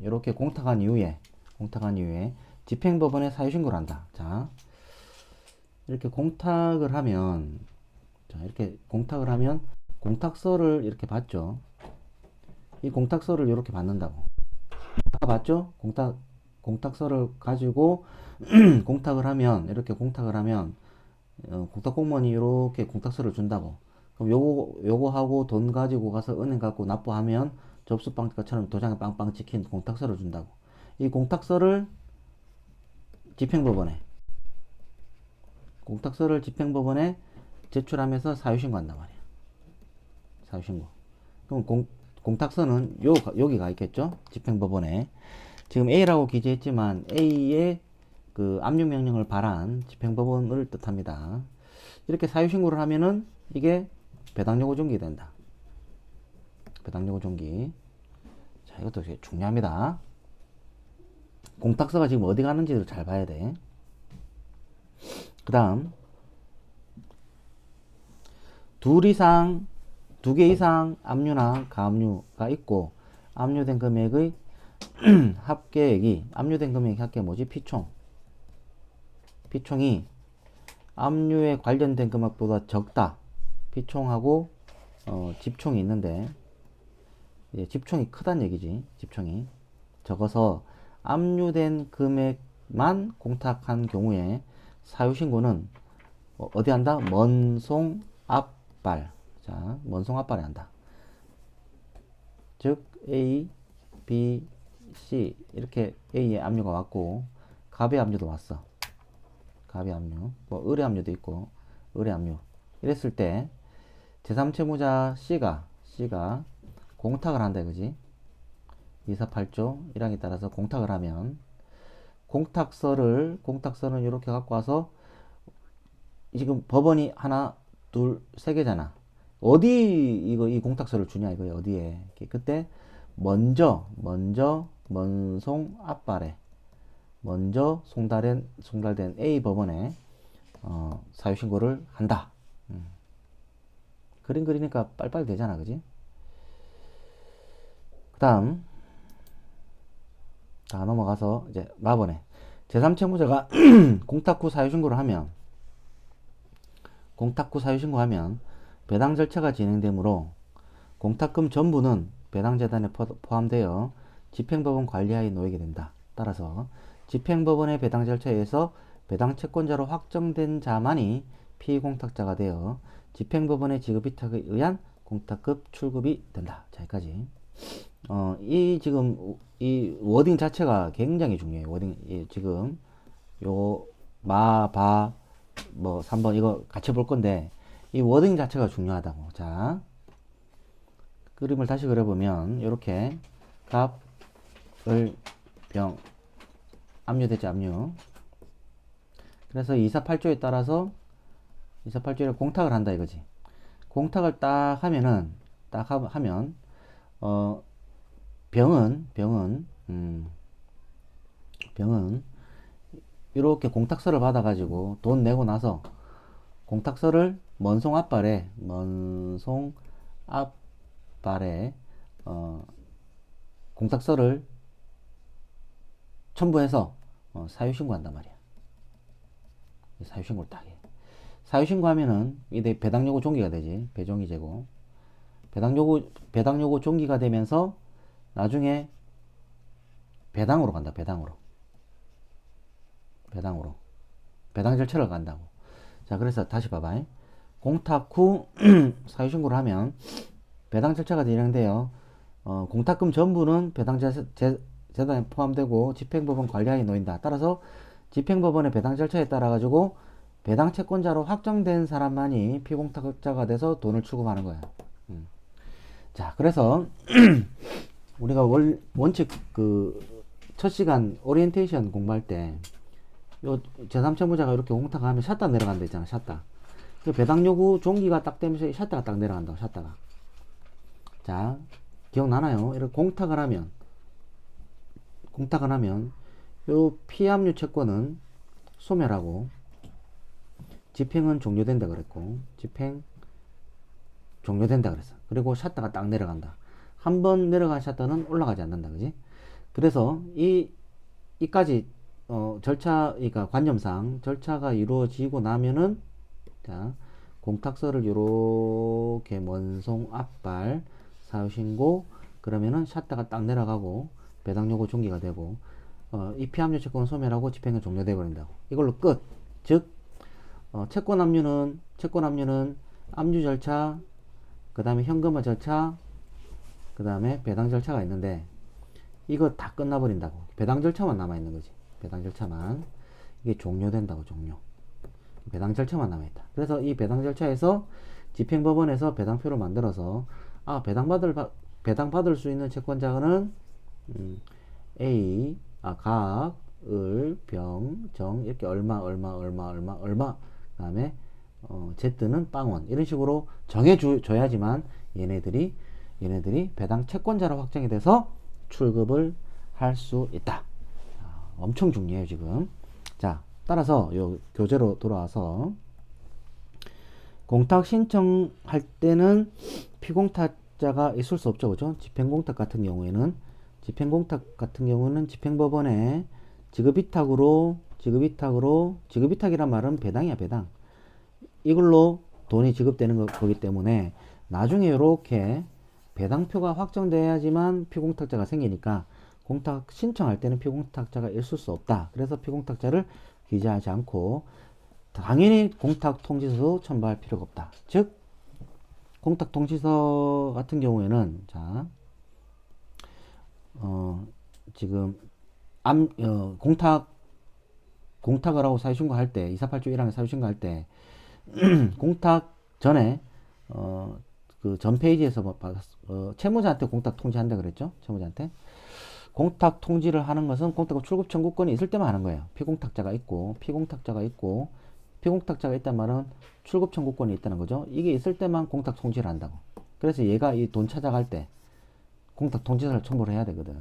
이렇게 공탁한 이후에 집행법원에 사유신고를 한다. 자, 이렇게 공탁을 하면 공탁서를 이렇게 받죠. 이 공탁서를 이렇게 받는다고. 아까 봤죠? 공탁서를 가지고 공탁을 하면 공탁 공무원이 이렇게 공탁서를 준다고. 그럼 요거 하고 돈 가지고 가서 은행 갖고 납부하면 접수빵처럼 도장에 빵빵 찍힌 공탁서를 준다고. 이 공탁서를 집행법원에 제출하면서 사유신고한단 말이야. 사유신고. 그럼 공탁서는 여기가 있겠죠? 집행법원에. 지금 A라고 기재했지만 A의 그 압류 명령을 발한 집행법원을 뜻합니다. 이렇게 사유신고를 하면은 이게 배당요구 종기 된다. 배당요구 종기. 자, 이것도 되게 중요합니다. 공탁서가 지금 어디 가는지를 잘 봐야 돼. 그 다음, 두 개 이상 압류나 가압류가 있고, 압류된 금액의 합계액이, 압류된 금액의 합계 뭐지? 피총이 압류에 관련된 금액보다 적다. 피총하고, 집총이 있는데, 집총이 크단 얘기지. 집총이. 적어서 압류된 금액만 공탁한 경우에 사유신고는 어디 한다? 먼송 앞발. 자, 먼송 앞발에 한다. 즉 A, B, C 이렇게 A의 압류가 왔고 갑의 압류도 왔어. 갑의 압류, 뭐 을의 압류도 있고 을의 압류. 이랬을 때 제3채무자 C가 공탁을 한다, 그지? 248조 1항에 따라서 공탁을 하면 공탁서는 이렇게 갖고 와서 지금 법원이 하나, 둘, 세 개잖아. 어디 이 공탁서를 주냐 이거야. 어디에? 그때 먼저 먼송 앞발에 먼저 송달된 A 법원에 사유신고를 한다. 그림 그리니까 빨리빨리 되잖아, 그지? 그 다음 자, 넘어가서 이제 마번에 제3채무자가 공탁 후 사유신고하면 배당 절차가 진행되므로 공탁금 전부는 배당재단에 포함되어 집행법원 관리하에 놓이게 된다. 따라서 집행법원의 배당 절차에 의해서 배당 채권자로 확정된 자만이 피공탁자가 되어 집행법원의 지급 위탁에 의한 공탁금 출급이 된다. 자, 여기까지. 지금 이 워딩 자체가 굉장히 중요해요. 지금 요 뭐 3번 이거 같이 볼 건데 이 워딩 자체가 중요하다고. 자, 그림을 다시 그려보면 이렇게 갑, 을, 병 압류되지, 압류. 그래서 248조에 따라서 248조에 공탁을 한다 이거지. 공탁을 딱 하면 병은 이렇게 공탁서를 받아가지고 돈 내고 나서 공탁서를 먼송 앞발에 공탁서를 첨부해서 사유신고한단 말이야. 사유신고를 딱 해. 사유신고하면은 이게 배당요구 종기가 되지. 배종이 제고. 배당요구 종기가 되면서 나중에 배당으로 간다. 배당 절차를 간다고. 자, 그래서 다시 봐봐. 공탁 후 사유신고를 하면 배당 절차가 진행되어 공탁금 전부는 배당재단에 포함되고 집행법원 관리하에 놓인다. 따라서 집행법원의 배당 절차에 따라 가지고 배당 채권자로 확정된 사람만이 피공탁자가 돼서 돈을 출금하는 거야. 자, 그래서 우리가 원칙 첫 시간 오리엔테이션 공부할 때 요 제3채무자가 이렇게 공탁하면 샷다 내려간다 있잖아. 샷다. 배당 요구 종기가 딱 되면서 샷다가 딱 내려간다고. 샷다가. 자, 기억나나요? 이렇게 공탁을 하면 요 피압류 채권은 소멸하고 집행은 종료된다 그랬고, 집행 종료된다 그랬어. 그리고 샷다가 딱 내려간다. 한 번 내려간 샷다는 올라가지 않는다, 그지? 그래서 이까지 절차, 그러니까 관념상 절차가 이루어지고 나면은 자, 공탁서를 요렇게 먼송 앞발 사유신고 그러면은 샷다가 딱 내려가고 배당요구 종기가 되고 이 피압류 채권은 소멸하고 집행은 종료돼 버린다고. 이걸로 끝. 즉 채권 압류는 압류 절차, 그 다음에 현금화 절차, 그 다음에 배당 절차가 있는데 이거 다 끝나버린다고. 배당 절차만 남아있는 거지. 배당 절차만. 이게 종료된다고. 종료. 배당 절차만 남아있다. 그래서 이 배당 절차에서 집행법원에서 배당표를 만들어서 배당받을 수 있는 채권자는 A, 각, 을, 병, 정 이렇게 얼마 그 다음에 Z는 빵원 이런 식으로 정해줘야지만 얘네들이 배당 채권자로 확정이 돼서 출급을 할 수 있다. 엄청 중요해요 지금. 자, 따라서 요 교재로 돌아와서 공탁 신청할 때는 피공탁자가 있을 수 없죠, 그죠? 집행공탁 같은 경우는 집행법원에 지급위탁이란 말은 배당이야, 배당. 이걸로 돈이 지급되는 거기 때문에 나중에 이렇게 배당표가 확정돼야지만 피공탁자가 생기니까 공탁 신청할 때는 피공탁자가 있을 수 없다. 그래서 피공탁자를 기재하지 않고 당연히 공탁 통지서도 첨부할 필요가 없다. 즉 공탁 통지서 같은 경우에는 자 지금 공탁을 하고 사유신고할 때 248조 1항에 사유신고할 때 공탁 전에 그 전 페이지에서 채무자한테 공탁 통지한다 그랬죠. 채무자한테 공탁 통지를 하는 것은 공탁 출급 청구권이 있을 때만 하는 거예요. 피공탁자가 있고 피공탁자가 있단 말은 출급 청구권이 있다는 거죠. 이게 있을 때만 공탁 통지를 한다고. 그래서 얘가 이 돈 찾아갈 때 공탁 통지서를 첨부를 해야 되거든.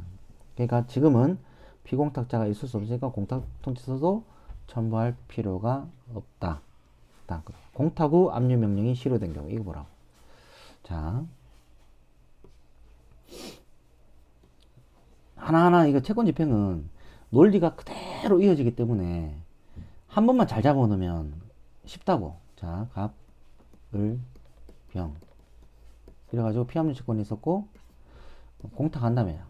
그러니까 지금은 피공탁자가 있을 수 없으니까 공탁 통지서도 첨부할 필요가 없다. 공탁 후 압류 명령이 실효된 경우 이거 보라고. 자, 하나하나 이거 채권 집행은 논리가 그대로 이어지기 때문에 한 번만 잘 잡아놓으면 쉽다고. 자, 갑, 을, 병 이래가지고 피압류 채권이 있었고 공탁한다며요.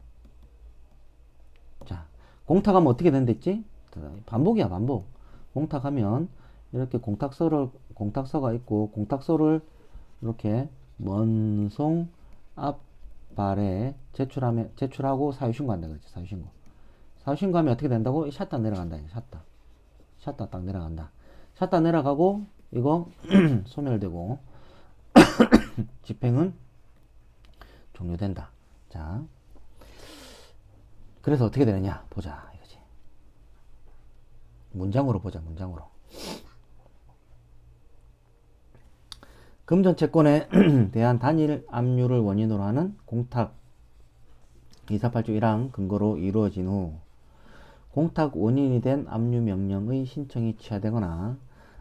자, 공탁하면 어떻게 된댔지? 반복이야, 반복. 공탁하면 이렇게 공탁서가 있고 공탁서를 이렇게 먼송 앞발에 제출하고 사유신고한다 그랬지. 사유신고하면 어떻게 된다고? 샷다 내려간다. 샷다 딱 내려간다. 샷다 내려가고 이거 소멸되고 집행은 종료된다. 자, 그래서 어떻게 되느냐 보자 이거지. 문장으로 보자. 문장으로. 금전 채권에 대한 단일 압류를 원인으로 하는 공탁 248조 1항 근거로 이루어진 후 공탁 원인이 된 압류 명령의 신청이 취하되거나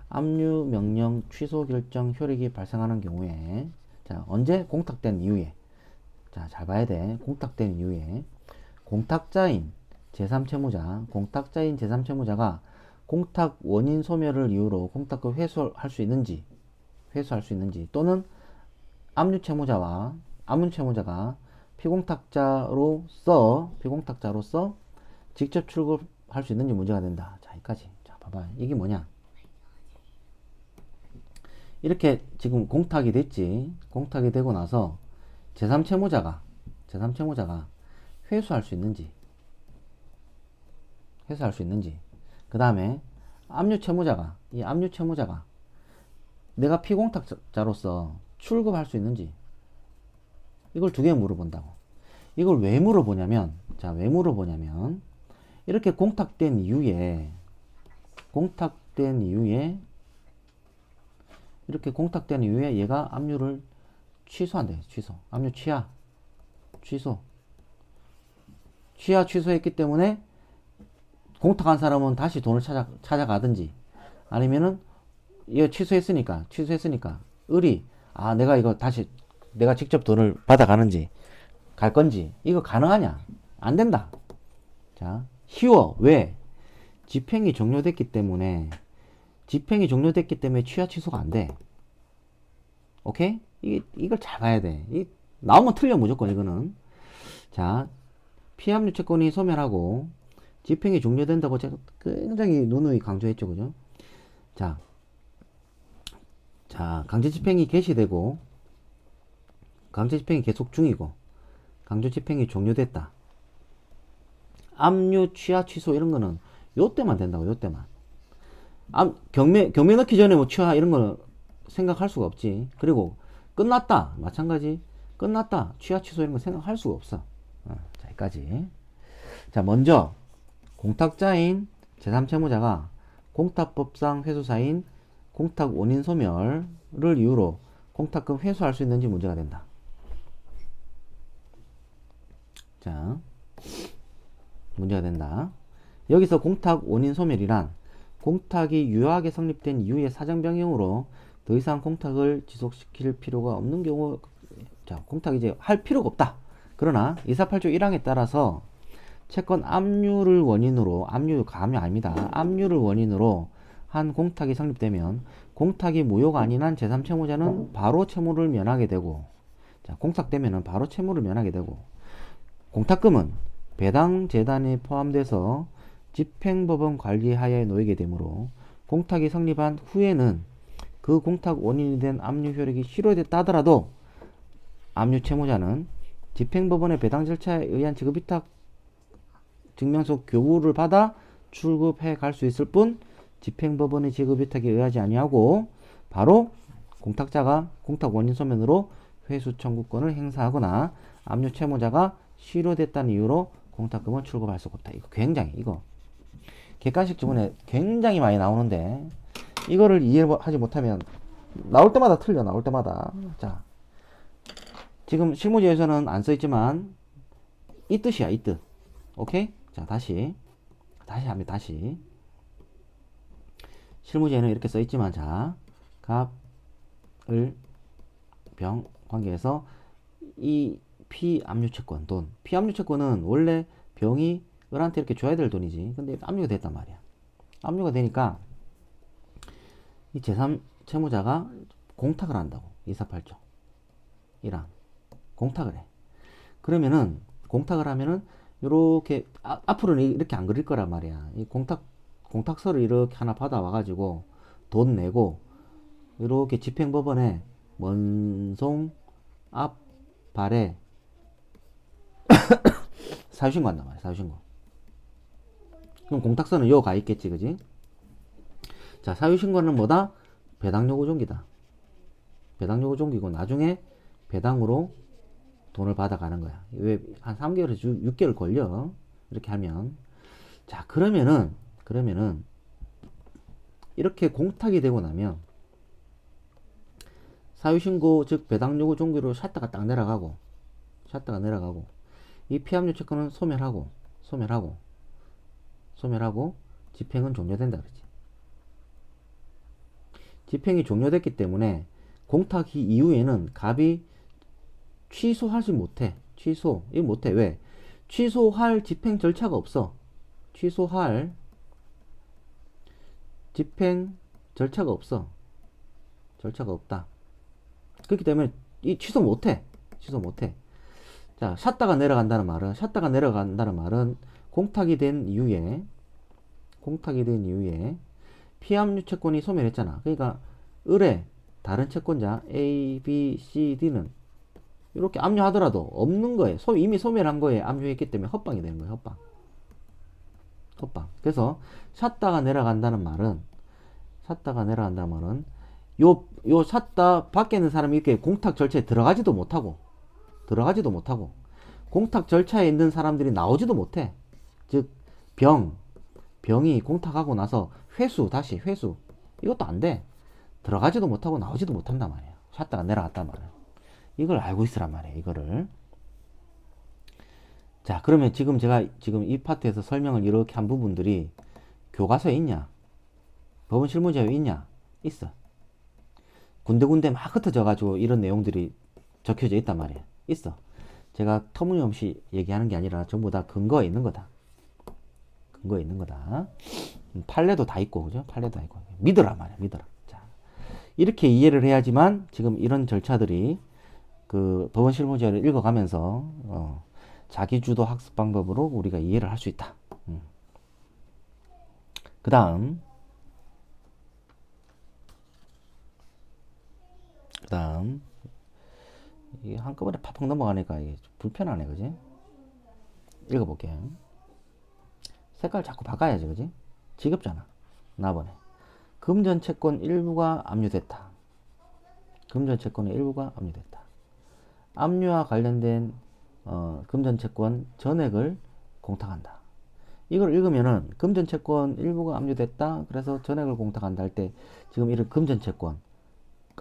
압류 명령 취소 결정 효력이 발생하는 경우에 자, 언제? 공탁된 이후에. 자, 잘 봐야 돼. 공탁된 이후에 공탁자인 제3채무자가 공탁 원인 소멸을 이유로 공탁을 회수할 수 있는지 또는 압류 채무자가 피공탁자로서 직접 출급할 수 있는지 문제가 된다. 자, 여기까지. 자, 봐봐. 이게 뭐냐? 이렇게 지금 공탁이 됐지. 공탁이 되고 나서 제3채무자가 회수할 수 있는지. 그 다음에 압류 채무자가 내가 피공탁자로서 출급할 수 있는지. 이걸 두 개 물어본다고. 이걸 왜 물어보냐면 이렇게 공탁된 이후에 얘가 압류를 취소한대. 압류 취소했기 때문에 공탁한 사람은 다시 돈을 찾아가든지 아니면은 이거 취소했으니까 을이 내가 직접 돈을 받아가는지 갈 건지 이거 가능하냐? 안 된다. 자, 쉬워. 왜? 집행이 종료됐기 때문에 취하 취소가 안 돼. 오케이? 이걸 잘 봐야 돼. 나오면 틀려 무조건 이거는. 자, 피압류 채권이 소멸하고 집행이 종료된다고 제가 굉장히 누누이 강조했죠, 그죠? 자, 강제 집행이 개시되고 강제 집행이 계속 중이고 강제 집행이 종료됐다. 압류, 취하, 취소 이런 거는 요 때만 된다고. 요 때만. 경매 넣기 전에 뭐 취하 이런 거 생각할 수가 없지. 그리고 끝났다. 마찬가지. 끝났다. 취하 취소 이런 거 생각할 수가 없어. 자, 여기까지. 자, 먼저 공탁자인 제3채무자가 공탁법상 회수사인 공탁 원인 소멸을 이유로 공탁금 회수할 수 있는지 문제가 된다. 자, 문제가 된다. 여기서 공탁 원인 소멸이란 공탁이 유효하게 성립된 이후의 사정 변경으로 더 이상 공탁을 지속시킬 필요가 없는 경우, 자, 공탁 이제 할 필요가 없다. 그러나 248조 1항에 따라서 채권 압류를 원인으로, 압류가 압류 아닙니다. 압류를 원인으로 한 공탁이 성립되면 공탁이 무효가 아닌 한 제3채무자는 바로 채무를 면하게 되고, 자, 공탁되면은 바로 채무를 면하게 되고, 공탁금은 배당 재단에 포함돼서 집행법원 관리하에 놓이게 되므로 공탁이 성립한 후에는 그 공탁 원인이 된 압류 효력이 실효됐다 하더라도 압류 채무자는 집행법원의 배당 절차에 의한 지급위탁 증명서 교부를 받아 출급해 갈 수 있을 뿐 집행법원의 지급위탁에 의하지 아니하고 바로 공탁자가 공탁 원인 소멸으로 회수 청구권을 행사하거나 압류 채무자가 실효됐다는 이유로 공탁금을 출급할 수가 없다. 이거 굉장히, 이거 객관식 지문에 굉장히 많이 나오는데 이거를 이해하지 못하면 나올 때마다 틀려. 나올 때마다. 자, 지금 실무지에서는 안 써있지만 이 뜻이야, 이 뜻. 오케이? 자, 다시 합니다. 다시 실무지에는 이렇게 써있지만, 자, 갑을 병 관계에서 이 피압류 채권 돈, 피압류 채권은 원래 병이 을한테 이렇게 줘야 될 돈이지. 근데 압류가 됐단 말이야. 압류가 되니까 이 제3 채무자가 공탁을 한다고. 248조 1항 공탁을 해. 그러면은 공탁을 하면은 요렇게 앞으로는 이렇게 안 그릴 거란 말이야. 이 공탁서를 이렇게 하나 받아와 가지고 돈 내고 이렇게 집행법원에 원송 앞 발에 사유신고 한단 말이야. 사유신고. 그럼 공탁서는 요 가 있겠지, 그지? 자, 사유신고는 뭐다? 배당요구 종기다. 배당요구 종기고 나중에 배당으로 돈을 받아가는 거야. 왜 한 3개월에서 6개월 걸려? 이렇게 하면. 자, 그러면은 이렇게 공탁이 되고 나면 사유신고 즉 배당요구 종기로 샷다가 딱 내려가고 이 피압류 채권은 소멸하고 집행은 종료된다 그러지. 집행이 종료됐기 때문에 공탁 이후에는 갑이 취소하지 못해. 이거 못해. 왜? 취소할 집행 절차가 없어. 취소할 집행 절차가 없어. 절차가 없다. 그렇기 때문에 이 취소 못해. 자, 샷다가 내려간다는 말은 공탁이 된 이후에 피압류 채권이 소멸했잖아. 그러니까 을의 다른 채권자 A, B, C, D는 이렇게 압류하더라도 없는 거에 이미 소멸한 거에 압류했기 때문에 헛방이 되는 거예요. 헛방. 그래서 샷다가 내려간다는 말은 요 샷다 밖에 있는 사람이 이렇게 공탁 절차에 들어가지도 못하고 공탁 절차에 있는 사람들이 나오지도 못해. 즉 병이 공탁하고 나서 다시 회수 이것도 안 돼. 들어가지도 못하고 나오지도 못한단 말이에요. 샷다가 내려갔단 말이에요. 이걸 알고 있으란 말이에요. 이거를. 자, 그러면 제가 이 파트에서 설명을 이렇게 한 부분들이 교과서에 있냐? 법원 실무자료에 있냐? 있어. 군데군데 막 흩어져 가지고 이런 내용들이 적혀져 있단 말이에요. 있어. 제가 터무니없이 얘기하는 게 아니라 전부 다 근거에 있는 거다. 판례도 다 있고, 그죠? 판례도 다 있고. 믿으란 말이야. 자, 이렇게 이해를 해야지만 지금 이런 절차들이 그 법원 실무자료를 읽어가면서 자기주도 학습 방법으로 우리가 이해를 할 수 있다. 그 다음 이게 한꺼번에 팍팍 넘어가니까 이게 불편하네, 그지? 읽어볼게요. 색깔 자꾸 바꿔야지, 그지? 지겹잖아. 나번에 금전 채권 일부가 압류됐다. 압류와 관련된 금전채권 전액을 공탁한다. 이걸 읽으면은 금전채권 일부가 압류됐다. 그래서 전액을 공탁한다 할 때 지금 이런 금전채권,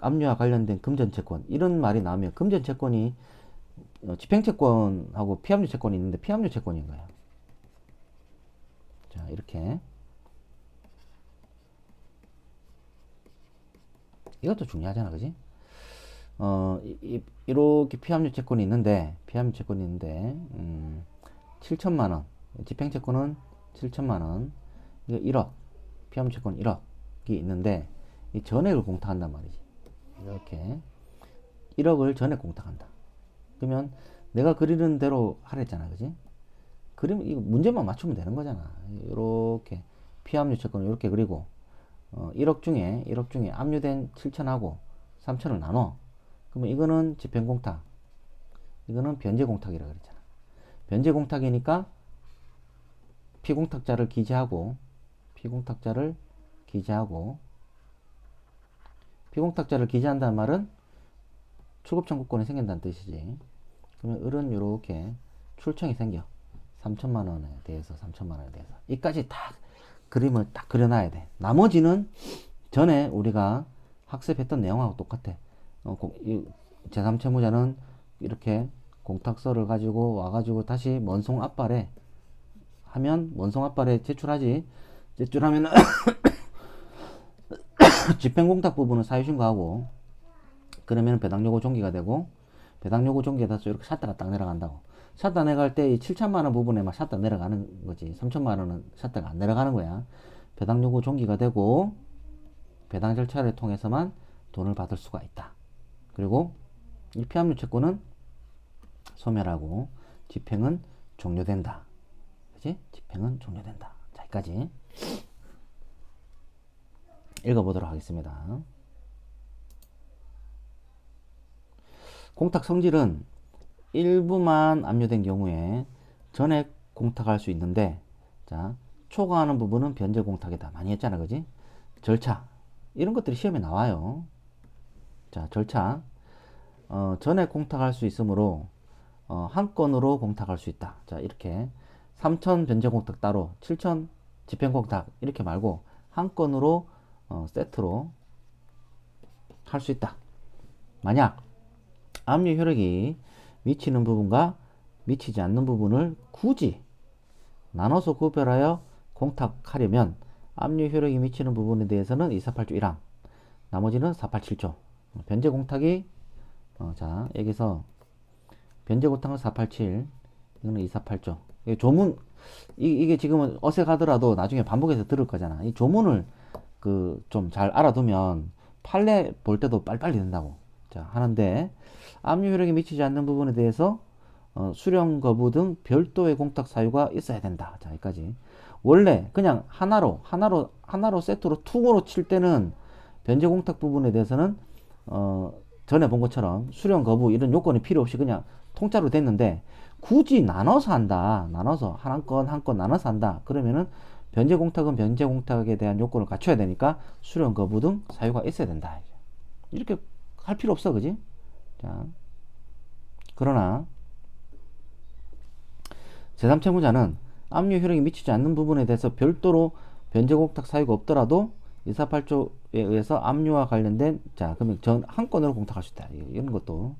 압류와 관련된 금전채권 이런 말이 나오면 금전채권이 집행채권하고 피압류채권이 있는데 피압류채권인 거예요. 자, 이렇게 이것도 중요하잖아, 그지? 이렇게 피압류채권이 있는데 7천만 원, 집행채권은 7천만 원, 이거 1억, 피압류채권 1억이 있는데 이 전액을 공탁한단 말이지. 이렇게 1억을 전액 공탁한다. 그러면 내가 그리는 대로 하랬잖아, 그지? 그리면 이거 문제만 맞추면 되는 거잖아. 이렇게 피압류채권을 이렇게 그리고 1억 중에 압류된 7천하고 3천을 나눠. 그러면 이거는 집행공탁, 이거는 변제공탁이라 그랬잖아. 변제공탁이니까 피공탁자를 기재하고 피공탁자를 기재한다는 말은 출급청구권이 생긴다는 뜻이지. 그러면 을은 이렇게 출청이 생겨. 3천만 원에 대해서 이까지 딱 그림을 딱 그려놔야 돼. 나머지는 전에 우리가 학습했던 내용하고 똑같아. 제3채무자는 이렇게 공탁서를 가지고 와가지고 다시 원송 압발에 하면 원송 압발에 제출하지. 제출하면은 집행공탁 부분은 사유신고하고 그러면 배당요구 종기가 되고 배당요구 종기에 따라서 이렇게 샷다가 딱 내려간다고. 샷다 내려갈 때 이 7천만 원 부분에 막 샷다 내려가는 거지. 3천만 원은 샷다가 안 내려가는 거야. 배당요구 종기가 되고 배당 절차를 통해서만 돈을 받을 수가 있다. 그리고 이 피압류 채권은 소멸하고 집행은 종료된다. 그치? 집행은 종료된다. 자, 여기까지 읽어보도록 하겠습니다. 공탁 성질은 일부만 압류된 경우에 전액 공탁할 수 있는데, 자, 초과하는 부분은 변제 공탁이다. 많이 했잖아, 그지? 절차 이런 것들이 시험에 나와요. 자, 절차 전액 공탁할 수 있으므로 한 건으로 공탁할 수 있다. 자, 이렇게 3천 변제 공탁 따로 7천 집행 공탁 이렇게 말고 한 건으로 세트로 할 수 있다. 만약 압류 효력이 미치는 부분과 미치지 않는 부분을 굳이 나눠서 구별하여 공탁하려면 압류 효력이 미치는 부분에 대해서는 248조 1항, 나머지는 487조. 변제 공탁이 자, 여기서 변제 공탁은 487, 이거는 248조. 조문 이게 지금은 어색하더라도 나중에 반복해서 들을 거잖아. 이 조문을 그 좀 잘 알아두면 판례 볼 때도 빨리빨리 된다고. 자, 하는데 압류 효력이 미치지 않는 부분에 대해서 수령 거부 등 별도의 공탁 사유가 있어야 된다. 자, 여기까지. 원래 그냥 하나로 세트로 퉁으로 칠 때는 변제 공탁 부분에 대해서는 전에 본 것처럼 수령 거부 이런 요건이 필요 없이 그냥 통짜로 됐는데 굳이 나눠서 한다. 나눠서 한 건 나눠서 한다. 그러면은 변제 공탁은 변제 공탁에 대한 요건을 갖춰야 되니까 수령 거부 등 사유가 있어야 된다. 이렇게 할 필요 없어, 그지? 자, 그러나 제3채무자는 압류 효력이 미치지 않는 부분에 대해서 별도로 변제 공탁 사유가 없더라도 248조에 의해서 압류와 관련된, 자, 그러면 한 건으로 공탁할 수 있다. 이런 것도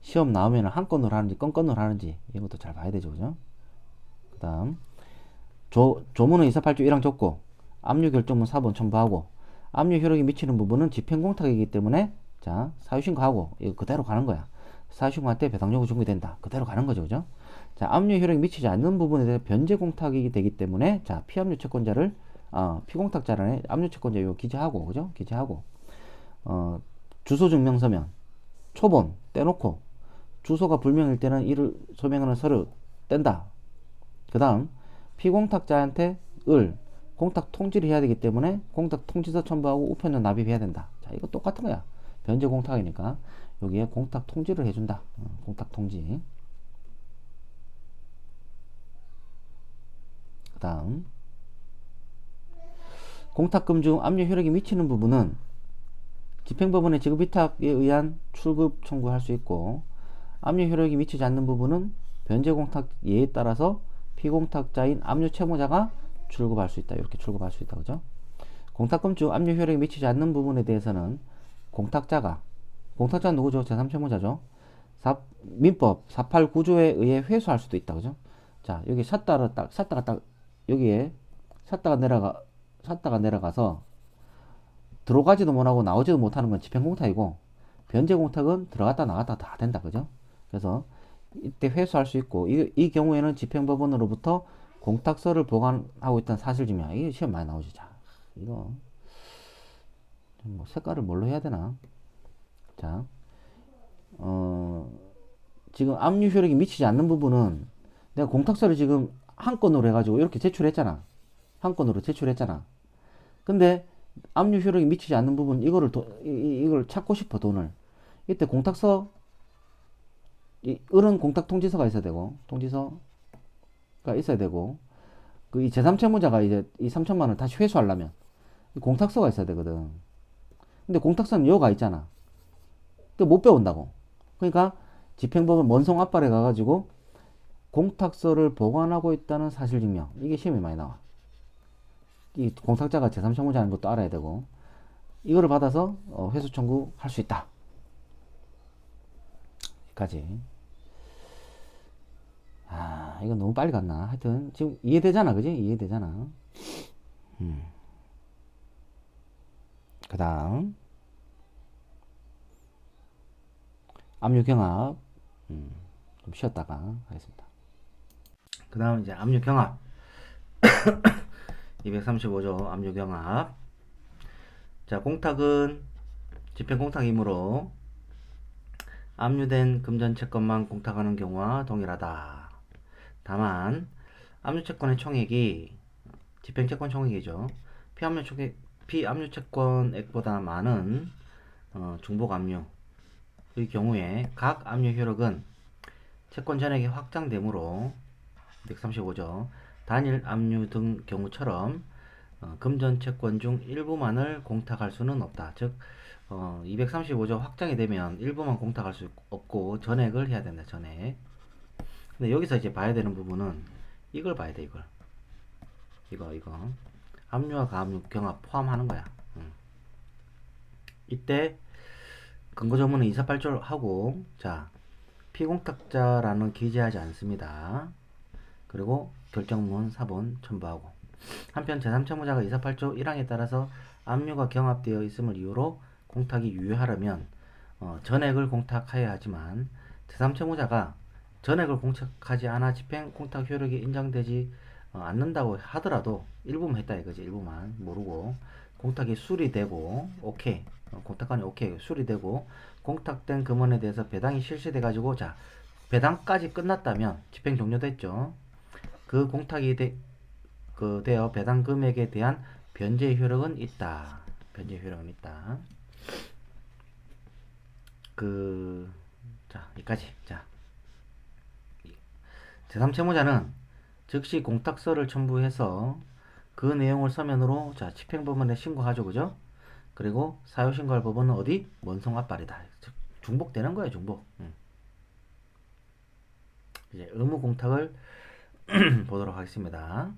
시험 나오면 한 건으로 하는지 건건으로 하는지 이런 것도 잘 봐야 되죠, 그죠? 그 다음 조문은 248조 1항 적고 압류 결정문 4번 첨부하고 압류 효력이 미치는 부분은 집행공탁이기 때문에 자, 사유신고하고 이거 그대로 가는 거야. 사유신고할 때 배당요구 준비된다. 그대로 가는 거죠, 그죠? 자, 압류 효력이 미치지 않는 부분에 대해 변제공탁이 되기 때문에 자, 피압류 채권자를 피공탁자란에 압류 채권자 요 기재하고, 그죠? 기재하고 주소 증명서면 초본 떼놓고 주소가 불명일 때는 이를 소명하는 서류 뗀다. 그 다음 피공탁자한테 공탁 통지를 해야 되기 때문에 공탁 통지서 첨부하고 우편료 납입해야 된다. 자, 이거 똑같은 거야. 변제 공탁이니까 여기에 공탁 통지를 해준다. 공탁 통지. 그 다음 공탁금 중 압류 효력이 미치는 부분은 집행법원의 지급위탁에 의한 출급 청구할 수 있고 압류 효력이 미치지 않는 부분은 변제 공탁 예에 따라서 피공탁자인 압류 채무자가 출급할 수 있다. 이렇게 출급할 수 있다. 그죠? 공탁금 중 압류 효력이 미치지 않는 부분에 대해서는 공탁자는 누구죠? 제3채무자죠. 민법 489조에 의해 회수할 수도 있다. 그죠? 자, 여기 샀다가 딱 여기에 샀다가 내려가서 들어가지도 못하고 나오지도 못하는 건 집행공탁이고, 변제공탁은 들어갔다 나갔다 다 된다. 그죠? 그래서 이때 회수할 수 있고, 이 경우에는 집행법원으로부터 공탁서를 보관하고 있다는 사실증명. 이게 시험 많이 나오지. 자, 이거 뭐 색깔을 뭘로 해야 되나? 자, 지금 압류 효력이 미치지 않는 부분은 내가 공탁서를 지금 한 건으로 해가지고 이렇게 제출했잖아. 한 건으로 제출했잖아. 근데 압류 효력이 미치지 않는 부분 이걸 찾고 싶어. 돈을. 이때 공탁서 을은 공탁 통지서가 있어야 되고, 통지서가 있어야 되고, 그 이 제3채무자가 이제 이 3천만 원을 다시 회수하려면 공탁서가 있어야 되거든. 근데 공탁서는 여가 있잖아. 그 못 배운다고. 그러니까 집행법은 원성 앞발에 가가지고 공탁서를 보관하고 있다는 사실증명. 이게 시험에 많이 나와. 이 공탁자가 제3채무자인 것도 알아야 되고, 이거를 받아서 회수 청구할 수 있다. 여기까지. 아, 이거 너무 빨리 갔나? 하여튼 지금 이해되잖아, 그지? 이해되잖아. 그 다음 압류경합. 좀 쉬었다가 하겠습니다. 그 다음 이제 압류경합 235조 압류경합. 자, 공탁은 집행공탁이므로 압류된 금전채권만 공탁하는 경우와 동일하다. 다만 압류채권의 총액이 집행채권 총액이죠. 피압류채권액보다 많은 중복압류의 경우에 각 압류 효력은 채권 전액이 확장되므로 235조 단일 압류 등 경우처럼 금전 채권 중 일부만을 공탁할 수는 없다. 즉 235조 확장이 되면 일부만 공탁할 수 없고 전액을 해야 된다. 전액. 근데 여기서 이제 봐야 되는 부분은 이걸 봐야 돼. 이거 압류와 가압류 경합 포함하는 거야. 이때 근거 조문은 248조를 하고, 자, 피공탁자라는 기재하지 않습니다. 그리고 결정문 사본 첨부하고. 한편 제3채무자가 248조 1항에 따라서 압류가 경합되어 있음을 이유로 공탁이 유효하려면 전액을 공탁하여야 하지만, 제3채무자가 전액을 공탁하지 않아 집행 공탁 효력이 인정되지 않는다고 하더라도 일부만 했다 이거지. 일부만 모르고 공탁이 수리되고 오케이, 공탁관이 오케이 수리되고 공탁된 금원에 대해서 배당이 실시돼 가지고, 자, 배당까지 끝났다면 집행 종료됐죠. 그 공탁이 되어 배당 금액에 대한 변제 효력은 있다. 변제 효력은 있다. 자, 여기까지. 자, 제3채무자는 즉시 공탁서를 첨부해서 그 내용을 서면으로, 자, 집행법원에 신고하죠. 그죠? 그리고 사유신고할 법원은 어디? 원성 앞발이다. 즉 중복되는 거예요. 중복. 이제 의무공탁을 보도록 하겠습니다.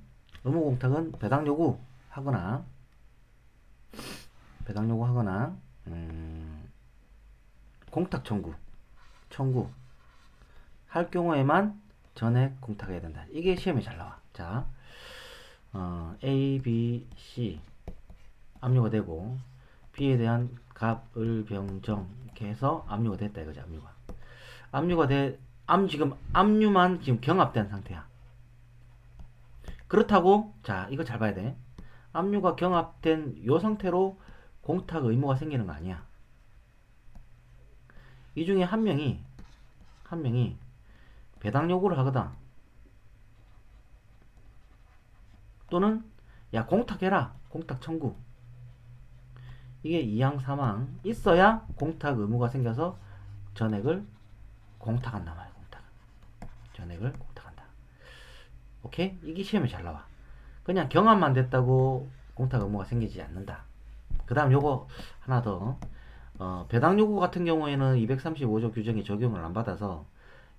의무공탁은 배당 요구하거나 공탁 청구 할 경우에만 전액 공탁해야 된다. 이게 시험에 잘 나와. 자, A, B, C 압류가 되고 B에 대한 갑을 병정 이렇게 해서 압류가 됐다 이거지. 지금 압류만 지금 경합된 상태야. 그렇다고, 자, 이거 잘 봐야 돼. 압류가 경합된 요 상태로 공탁 의무가 생기는 거 아니야. 이 중에 한 명이 배당 요구를 하거든. 또는 야, 공탁해라. 공탁 청구. 이게 2항 3항 있어야 공탁 의무가 생겨서 전액을 공탁한단 말이야. 전액을 공탁한다. 오케이? 이게 시험에 잘 나와. 그냥 경합만 됐다고 공탁 의무가 생기지 않는다. 그 다음 요거 하나 더. 배당 요구 같은 경우에는 235조 규정이 적용을 안 받아서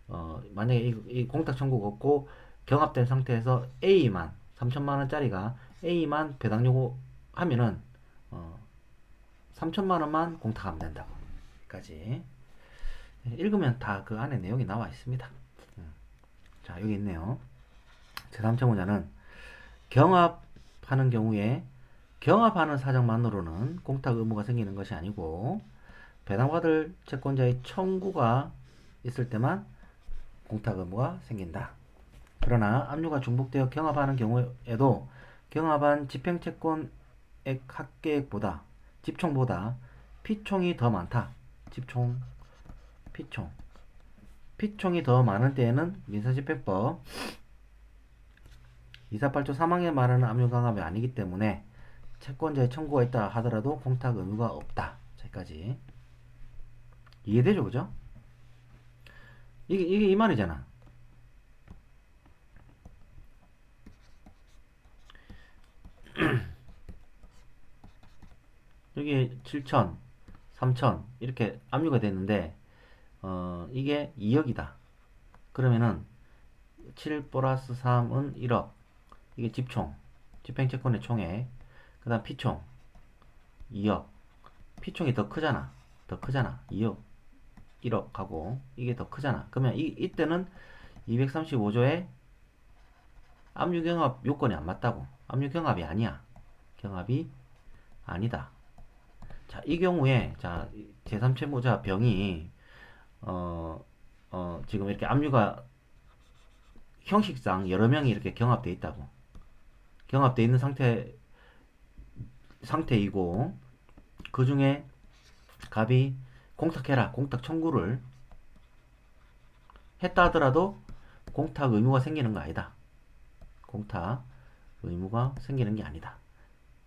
만약에 이 공탁 청구가 없고 경합된 상태에서 A만 3천만 원짜리가 A만 배당 요구 하면은 3천만 원만 공탁하면 된다고. 여기까지 읽으면 다 그 안에 내용이 나와 있습니다. 자, 여기 있네요. 제3채무자는 경합하는 경우에 경합하는 사정만으로는 공탁 의무가 생기는 것이 아니고 배당받을 채권자의 청구가 있을 때만 공탁 의무가 생긴다. 그러나 압류가 중복되어 경합하는 경우에도 경합한 집행채권액 합계액보다 집총보다 피총이 더 많다. 집총, 피총. 피총이 더 많을 때에는 민사집행법 248조 3항에 말하는 압류강압이 아니기 때문에 채권자의 청구가 있다 하더라도 공탁 의무가 없다. 여기까지 이해되죠, 그죠? 이게 이 말이잖아. 여기 7천, 3천 이렇게 압류가 됐는데 이게 2억이다. 그러면은 7 플러스 3은 1억. 이게 집총, 집행채권의 총액. 그 다음 피총 2억. 피총이 더 크잖아. 더 크잖아. 2억, 1억 하고 이게 더 크잖아. 그러면 이때는 235조에 압류경합 요건이 안 맞다고. 압류경합이 아니야. 경합이 아니다. 자, 이 경우에 자 제3채무자 병이 지금 이렇게 압류가 형식상 여러 명이 이렇게 경합돼 있다고. 경합돼 있는 상태이고 그 중에 갑이 공탁해라, 공탁 청구를 했다 하더라도 공탁 의무가 생기는 거 아니다. 공탁 의무가 생기는 게 아니다.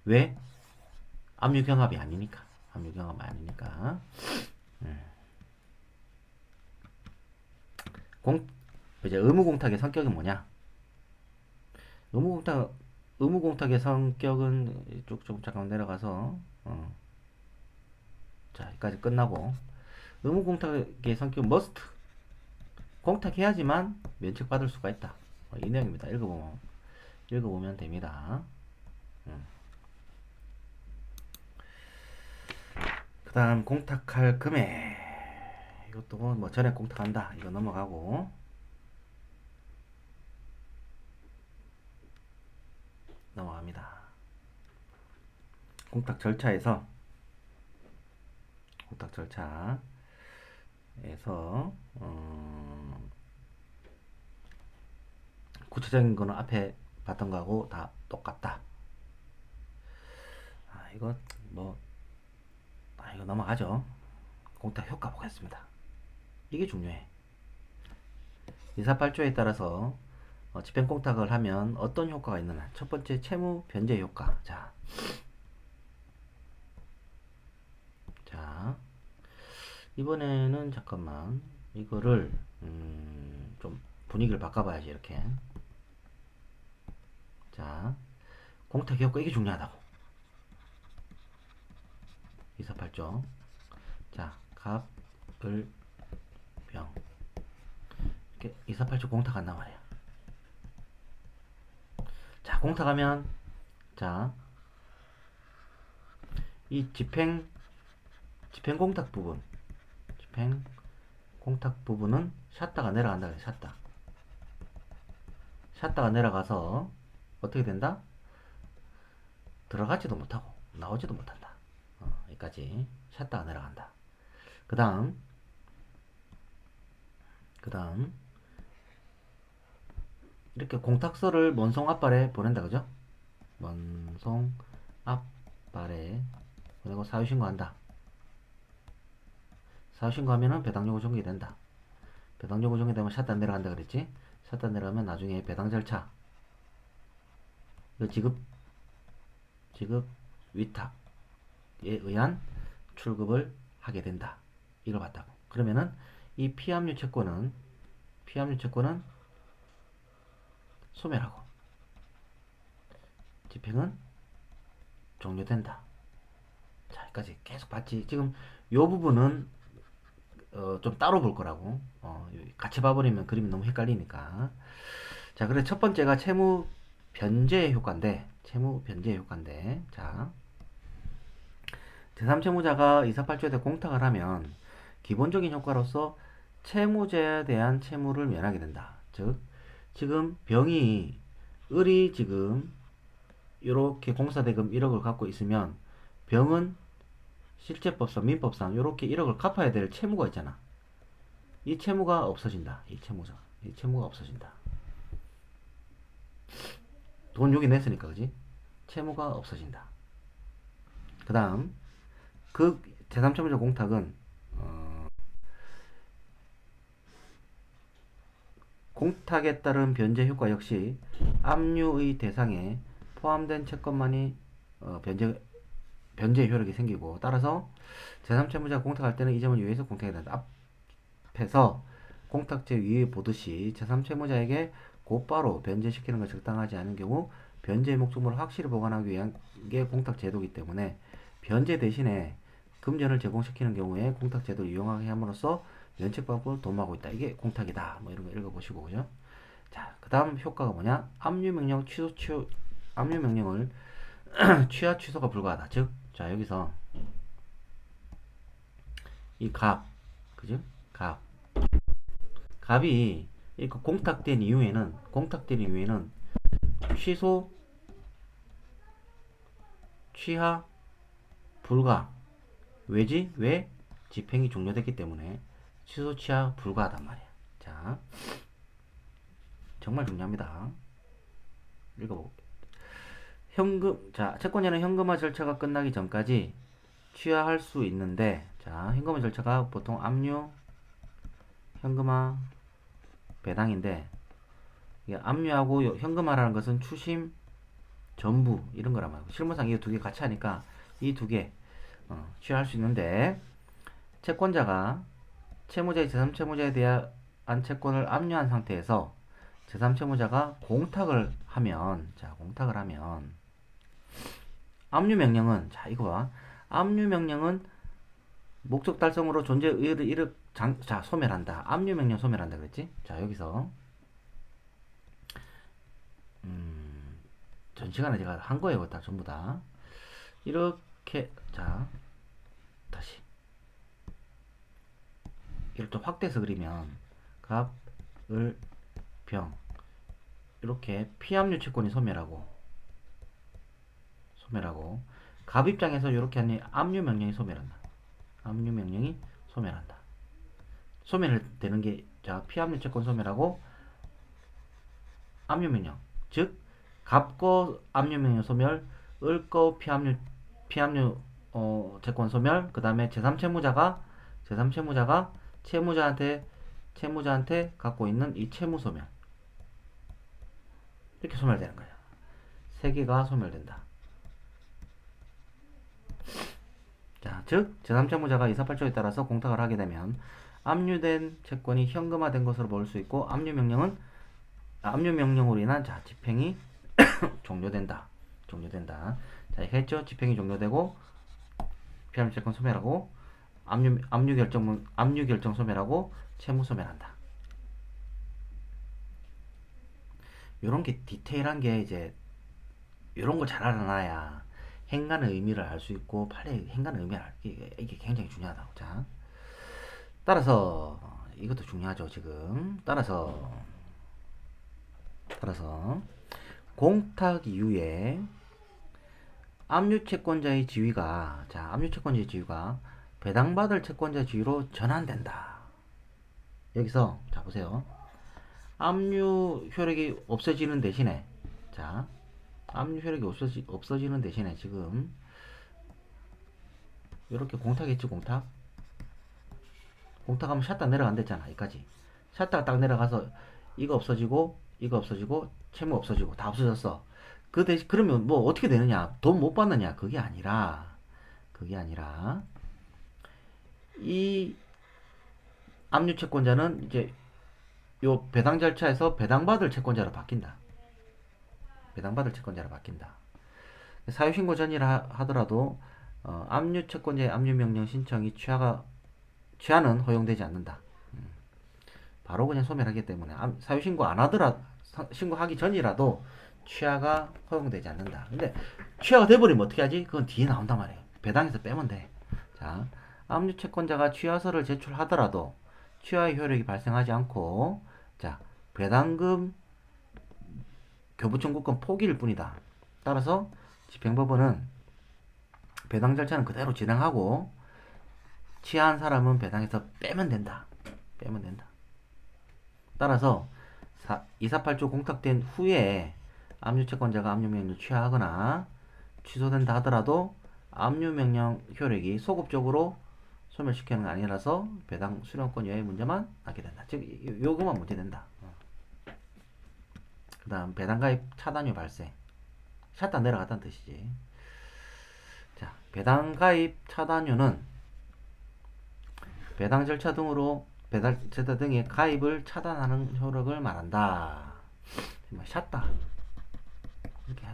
왜? 압류 경합이 아니니까. 압류 경합이 아니니까. 공 이제 의무 공탁의 성격이 뭐냐? 의무 공탁 의무 공탁의 성격은 좀 잠깐 내려가서 자, 여기까지 끝나고 의무 공탁의 성격은 머스트 공탁해야지만 면책받을 수가 있다. 이 내용입니다. 읽어보면 됩니다. 그 다음 공탁할 금액 이것도 뭐 전액 공탁한다 이거 넘어가고 넘어갑니다. 공탁 절차에서 구체적인 거는 앞에 봤던 거하고 다 똑같다. 이거 이거 넘어가죠. 공탁 효과 보겠습니다. 이게 중요해. 248조에 따라서 집행공탁을 하면 어떤 효과가 있느냐. 첫 번째 채무 변제 효과. 자, 이번에는 잠깐만 이거를 좀 분위기를 바꿔봐야지. 이렇게 자, 공탁 효과 이게 중요하다고. 248조. 자, 갑, 을, 병. 이렇게 248조 공탁한단 말이야. 자, 공탁하면 자, 이 집행공탁 부분은 샷다가 내려간다 그래. 샷다가 내려가서 어떻게 된다? 들어가지도 못하고 나오지도 못한다. 여기까지 샷다가 내려간다. 그 다음 이렇게 공탁서를 원송 앞발에 보낸다 그죠? 원송 앞발에 보내고 사유신고한다. 사유신고하면은 배당요구 종료된다. 배당요구 종료되면 샷단 내려간다 그랬지? 샷단 내려가면 나중에 배당 절차 지급 위탁에 의한 출급을 하게 된다. 이걸 봤다고. 그러면은 이 피압류 채권은 소멸하고 집행은 종료된다. 자, 여기까지 계속 봤지. 지금 요 부분은 좀 따로 볼 거라고. 같이 봐버리면 그림이 너무 헷갈리니까. 자, 그래 첫 번째가 채무 변제 효과인데, 자, 제3채무자가 이사팔조에 대해 공탁을 하면 기본적인 효과로서 채무자에 대한 채무를 면하게 된다. 즉, 지금 을이 지금 이렇게 공사대금 1억을 갖고 있으면 병은 실제법상, 민법상 이렇게 1억을 갚아야 될 채무가 있잖아. 이 채무가 없어진다. 이 채무가 없어진다. 돈 여기 냈으니까, 그지? 채무가 없어진다. 그 다음, 그 제3채무자 공탁은, 공탁에 따른 변제 효과 역시 압류의 대상에 포함된 채권만이 변제 효력이 생기고, 따라서 제3채무자가 공탁할 때는 이 점을 유의해서 공탁해야 된다. 앞에서 공탁제 위에 보듯이 제3채무자에게 곧바로 변제시키는 것이 적당하지 않은 경우 변제의 목적물을 확실히 보관하기 위한 게 공탁제도이기 때문에 변제 대신에 금전을 제공시키는 경우에 공탁제도를 이용하게 함으로써 면책받고 도모하고 있다. 이게 공탁이다. 뭐 이런 거 읽어보시고, 그죠? 자, 그 다음 효과가 뭐냐? 압류명령 압류명령을 취하 취소가 불가하다. 즉, 자, 여기서 이 그죠? 갑이 공탁된 이후에는 취소, 취하, 불가. 왜지? 왜? 집행이 종료됐기 때문에 취소, 취하, 불가하단 말이야. 자, 정말 중요합니다. 읽어볼게요. 채권자는 현금화 절차가 끝나기 전까지 취하할 수 있는데, 자, 현금화 절차가 보통 압류, 현금화, 배당인데, 압류하고 현금화라는 것은 추심, 전부 이런 거란 말이고, 실무상 이 두 개 같이 하니까 이 두 개 취할 수 있는데, 채권자가 채무자의 제3채무자에 대한 채권을 압류한 상태에서 제3채무자가 공탁을 하면, 압류명령은, 자, 이거 봐. 압류명령은 목적 달성으로 존재 의의를 소멸한다. 압류명령 소멸한다 그랬지? 자, 여기서 전 시간에 제가 한 거예요. 다 전부 다. 이렇게, 자, 다시. 이걸 좀 확대해서 그리면 갑, 을, 병 이렇게 피압류 채권이 소멸하고 갑 입장에서 이렇게 하니 압류 명령이 소멸한다. 소멸되는 게, 자, 피압류 채권 소멸하고 압류 명령, 즉 갑거 압류 명령 소멸, 을거 피압류 채권 소멸. 그 다음에 제3채무자가 채무자한테 갖고 있는 이 채무 소멸, 이렇게 소멸되는 거야. 세 개가 소멸된다. 자, 즉 제3채무자가 이사팔조에 따라서 공탁을 하게 되면 압류된 채권이 현금화된 것으로 볼 수 있고, 압류 명령으로 인한, 자, 집행이 종료된다. 자, 했죠? 집행이 종료되고 피압류 채권 소멸하고 압류 결정 소멸하고 채무 소멸한다. 요런 게 디테일한 게, 이제 요런 거 잘 알아놔야 행간의 의미를 알 수 있고, 판례의 행간의 의미를 이게 굉장히 중요하다고. 자, 따라서 이것도 중요하죠. 지금 따라서 공탁 이후에 압류채권자의 지위가, 배당받을 채권자 지위로 전환된다. 여기서, 자, 보세요. 압류 효력이 없어지는 대신에, 자, 압류 효력이 없어지는 대신에 지금 이렇게 공탁했지. 공탁하면 샷딱 내려간댔잖아. 여기까지 샷딱 딱 내려가서 이거 없어지고 채무 없어지고 다 없어졌어. 그 대신 그러면 뭐 어떻게 되느냐? 돈 못 받느냐? 그게 아니라 이 압류 채권자는 이제 요 배당 절차에서 배당받을 채권자로 바뀐다. 사유신고 전이라 하더라도 압류 채권자의 압류 명령 신청이 취하가 취하는 허용되지 않는다. 바로 그냥 소멸하기 때문에 사유 신고 안 하더라 신고하기 전이라도 취하가 허용되지 않는다. 근데 취하가 돼버리면 어떻게 하지? 그건 뒤에 나온단 말이에요. 배당에서 빼면 돼. 자, 압류 채권자가 취하서를 제출하더라도 취하의 효력이 발생하지 않고, 자, 배당금 교부 청구권 포기일 뿐이다. 따라서 집행법원은 배당 절차는 그대로 진행하고 취하한 사람은 배당에서 빼면 된다. 빼면 된다. 따라서 248조 공탁된 후에 압류채권자가 압류명령을 취하하거나 취소된다 하더라도 압류명령 효력이 소급적으로 소멸시키는 게 아니라서 배당 수령권 여의 문제만 남게 된다. 즉 요것만 문제된다. 그 다음 배당가입 차단료 발생. 샷다 내려갔다는 뜻이지. 자, 배당가입 차단료는 배당 절차 등으로 배당 절차 등의 가입을 차단하는 효력을 말한다. 샷다. 이렇게.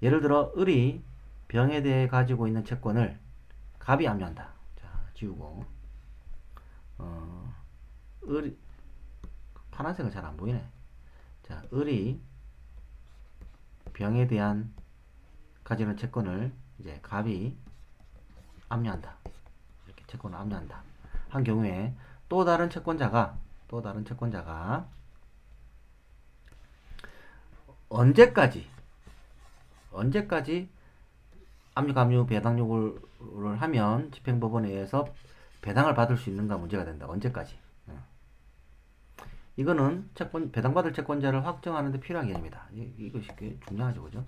예를 들어 을이 병에 대해 가지고 있는 채권을 갑이 압류한다. 자, 지우고. 을이 파란색은 잘 안 보이네. 자, 을이 병에 대한 가지는 채권을 이제 갑이 압류한다. 이렇게 채권을 압류한다. 한 경우에 또 다른 채권자가 언제까지 압류 감유 배당 요구를 하면 집행법원에 의해서 배당을 받을 수 있는가 문제가 된다. 언제까지? 이거는 배당받을 채권자를 확정하는 데 필요한 개념이다. 이것이 꽤 중요하죠. 그죠?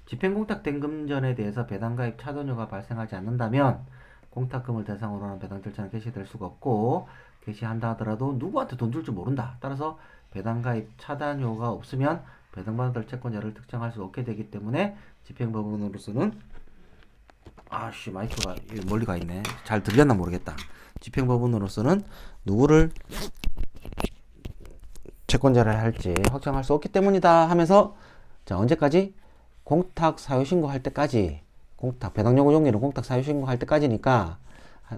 집행공탁 등금전에 대해서 배당가입 차단료가 발생하지 않는다면 공탁금을 대상으로 하는 배당 절차는 개시될 수가 없고, 개시한다 하더라도 누구한테 돈 줄 줄 모른다. 따라서 배당가입 차단료가 없으면 배당받을 채권자를 특정할 수 없게 되기 때문에 집행법원으로서는 마이크가 멀리 가 있네. 잘 들렸나 모르겠다. 집행법원으로서는 누구를 채권자를 할지 확정할 수 없기 때문이다 하면서, 자, 언제까지? 공탁 사유 신고할 때까지, 공탁 배당 요구 종리는 공탁 사유 신고할 때까지니까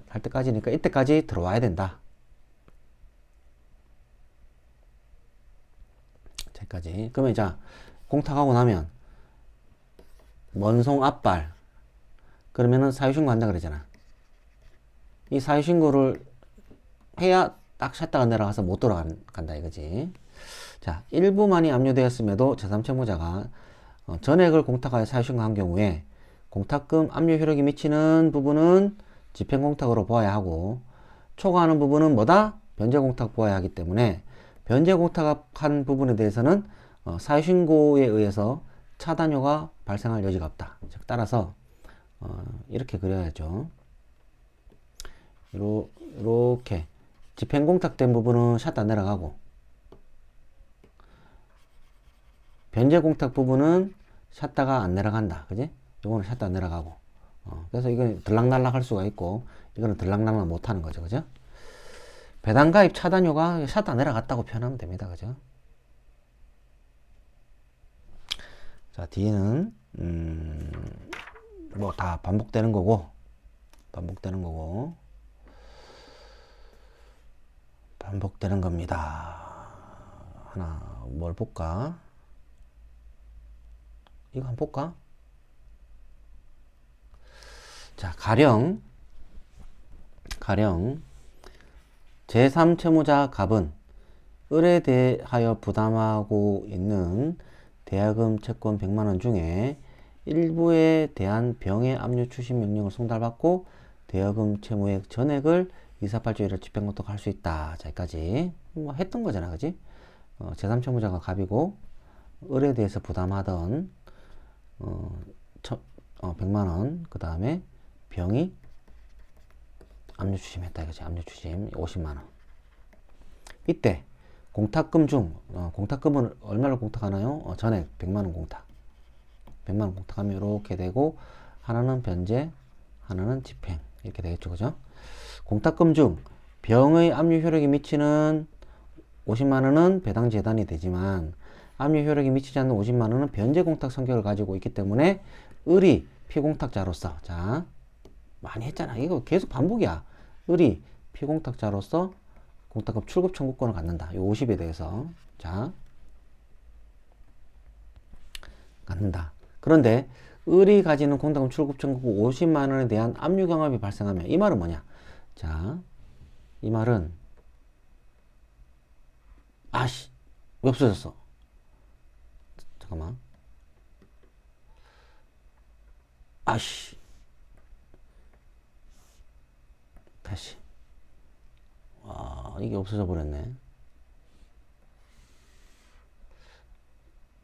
이때까지 들어와야 된다. 여기까지. 그러면 자, 공탁하고 나면 원송 압발, 그러면은 사유 신고한다 그러잖아. 이 사유 신고를 해야 딱 샷다가 내려가서 못 돌아간다 이거지. 자, 일부만이 압류되었음에도 제3채무자가 전액을 공탁하여 사유 신고한 경우에 공탁금 압류 효력이 미치는 부분은 집행공탁으로 보아야 하고, 초과하는 부분은 뭐다? 변제공탁 보아야 하기 때문에 변제공탁한 부분에 대해서는 사유 신고에 의해서 차단료가 발생할 여지가 없다. 즉 따라서 이렇게 그려야죠. 이렇게 집행공탁된 부분은 샷다 내려가고, 변제공탁 부분은 샷다가 안 내려간다. 그지? 요거는 샷다 내려가고. 그래서 이건 들락날락 할 수가 있고, 이거는 들락날락 못 하는 거죠. 그죠? 배당가입 차단료가 샷다 내려갔다고 표현하면 됩니다. 그죠? 자, 뒤에는, 뭐 다 반복되는 거고, 반복되는 겁니다. 하나, 뭘 볼까? 이거 한번 볼까? 자, 가령 제3채무자 갑은 을에 대하여 부담하고 있는 대여금 채권 100만원 중에 일부에 대한 병의 압류 추심 명령을 송달받고 대여금 채무액 전액을 248조에 집행공탁할 수 있다. 자, 여기까지 뭐 했던 거잖아. 그지? 제3채무자가 갑이고 을에 대해서 부담하던 100만원, 그 다음에 병이 압류 추심했다 이거지. 압류 추심 50만원. 이때 공탁금 중 공탁금은 얼마를 공탁하나요? 전액 100만원 공탁. 100만원 공탁하면 이렇게 되고, 하나는 변제, 하나는 집행, 이렇게 되겠죠. 그죠? 공탁금 중 병의 압류 효력이 미치는 50만원은 배당 재단이 되지만 압류 효력이 미치지 않는 50만원은 변제 공탁 성격을 가지고 있기 때문에 을이 피공탁자로서, 자, 많이 했잖아. 이거 계속 반복이야. 을이 피공탁자로서 공탁금 출급 청구권을 갖는다. 이 50에 대해서. 자, 갖는다. 그런데 을이 가지는 공탁금 출급 청구권 50만 원에 대한 압류 경합이 발생하면 이 말은 뭐냐? 자, 이 말은 아씨 왜 없어졌어? 잠깐만. 아씨 다시. 와, 이게 없어져 버렸네.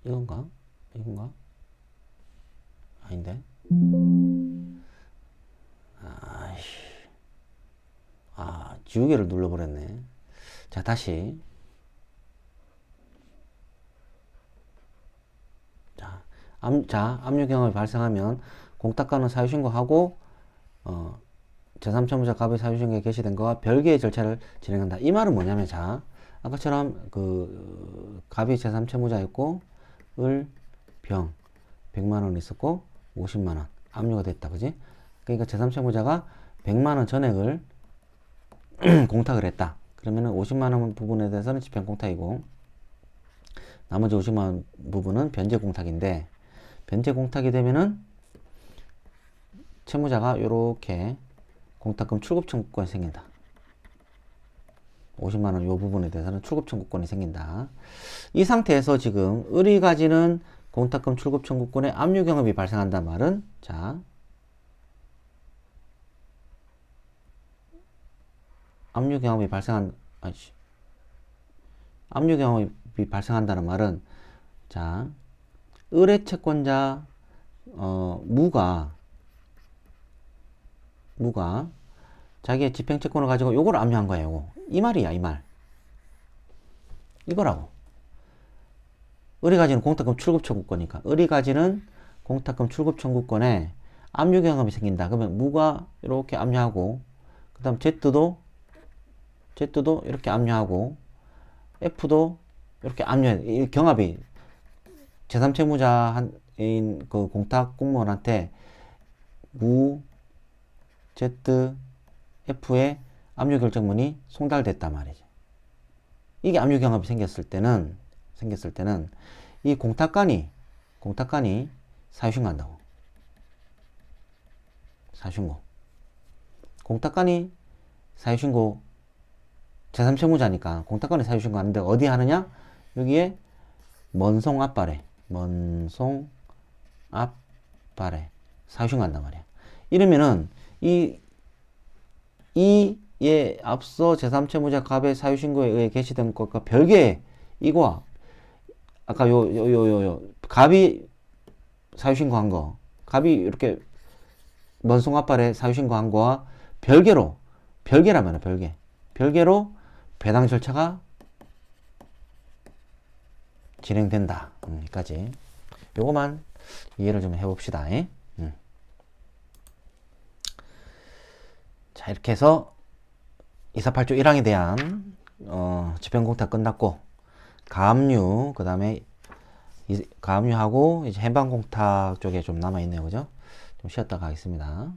이건가? 이건가? 아닌데? 아이씨. 아, 지우개를 눌러버렸네. 자, 다시. 자, 압류 경험이 발생하면 공탁가는 사유신고하고, 제3채무자 갑의 사유신고에 게시된 거와 별개의 절차를 진행한다. 이 말은 뭐냐면, 자, 아까처럼 갑이 제3채무자였고, 병 100만원 있었고, 50만원 압류가 됐다. 그지? 그러니까 제3채무자가 100만원 전액을 공탁을 했다. 그러면은 50만원 부분에 대해서는 집행공탁이고, 나머지 50만원 부분은 변제공탁인데, 변제공탁이 되면은 채무자가 요렇게 공탁금 출급 청구권이 생긴다. 50만원 요 부분에 대해서는 출급 청구권이 생긴다. 이 상태에서 지금 을이 가지는 공탁금 출급 청구권에 압류 경합이 발생한단 말은, 자, 압류 경합이 발생한다는 말은, 자, 을의 채권자 무가 자기의 집행채권을 가지고 요걸 압류한 거야. 요거 이 말이야. 이 말 이거라고. 을이 가지는 공탁금 출급 청구권이니까 을이 가지는 공탁금 출급 청구권에 압류 경험이 생긴다. 그러면 무가 이렇게 압류하고, 그 다음 Z도 이렇게 압류하고, F도 이렇게 압류해. 이 경합이 제3채무자인 그 공탁 공무원한테 무 Z F의 압류 결정문이 송달됐단 말이지. 이게 압류 경합이 생겼을 때는 이 공탁관이 사유신고한다고. 사유신고. 공탁관이 사유신고, 제3채무자니까 공탁관이 사유신고하는데 어디 하느냐? 여기에 먼송 앞발에 사유신고한단 말이야. 이러면은 이에 앞서 제3채무자 갑의 사유신고에 의해 게시된 것과 별개의 이거와 아까 갑이 사유신고한 거, 갑이 이렇게 먼송 앞발에 사유신고한 거와 별개라면 별개로 배당 절차가 진행된다. 여기까지. 요거만 이해를 좀 해봅시다. 자, 이렇게 해서 248조 1항에 대한 집행공탁 끝났고, 가압류, 그 다음에 가압류하고 이제 해방공탁 쪽에 좀 남아있네요. 그죠? 좀 쉬었다가 하겠습니다.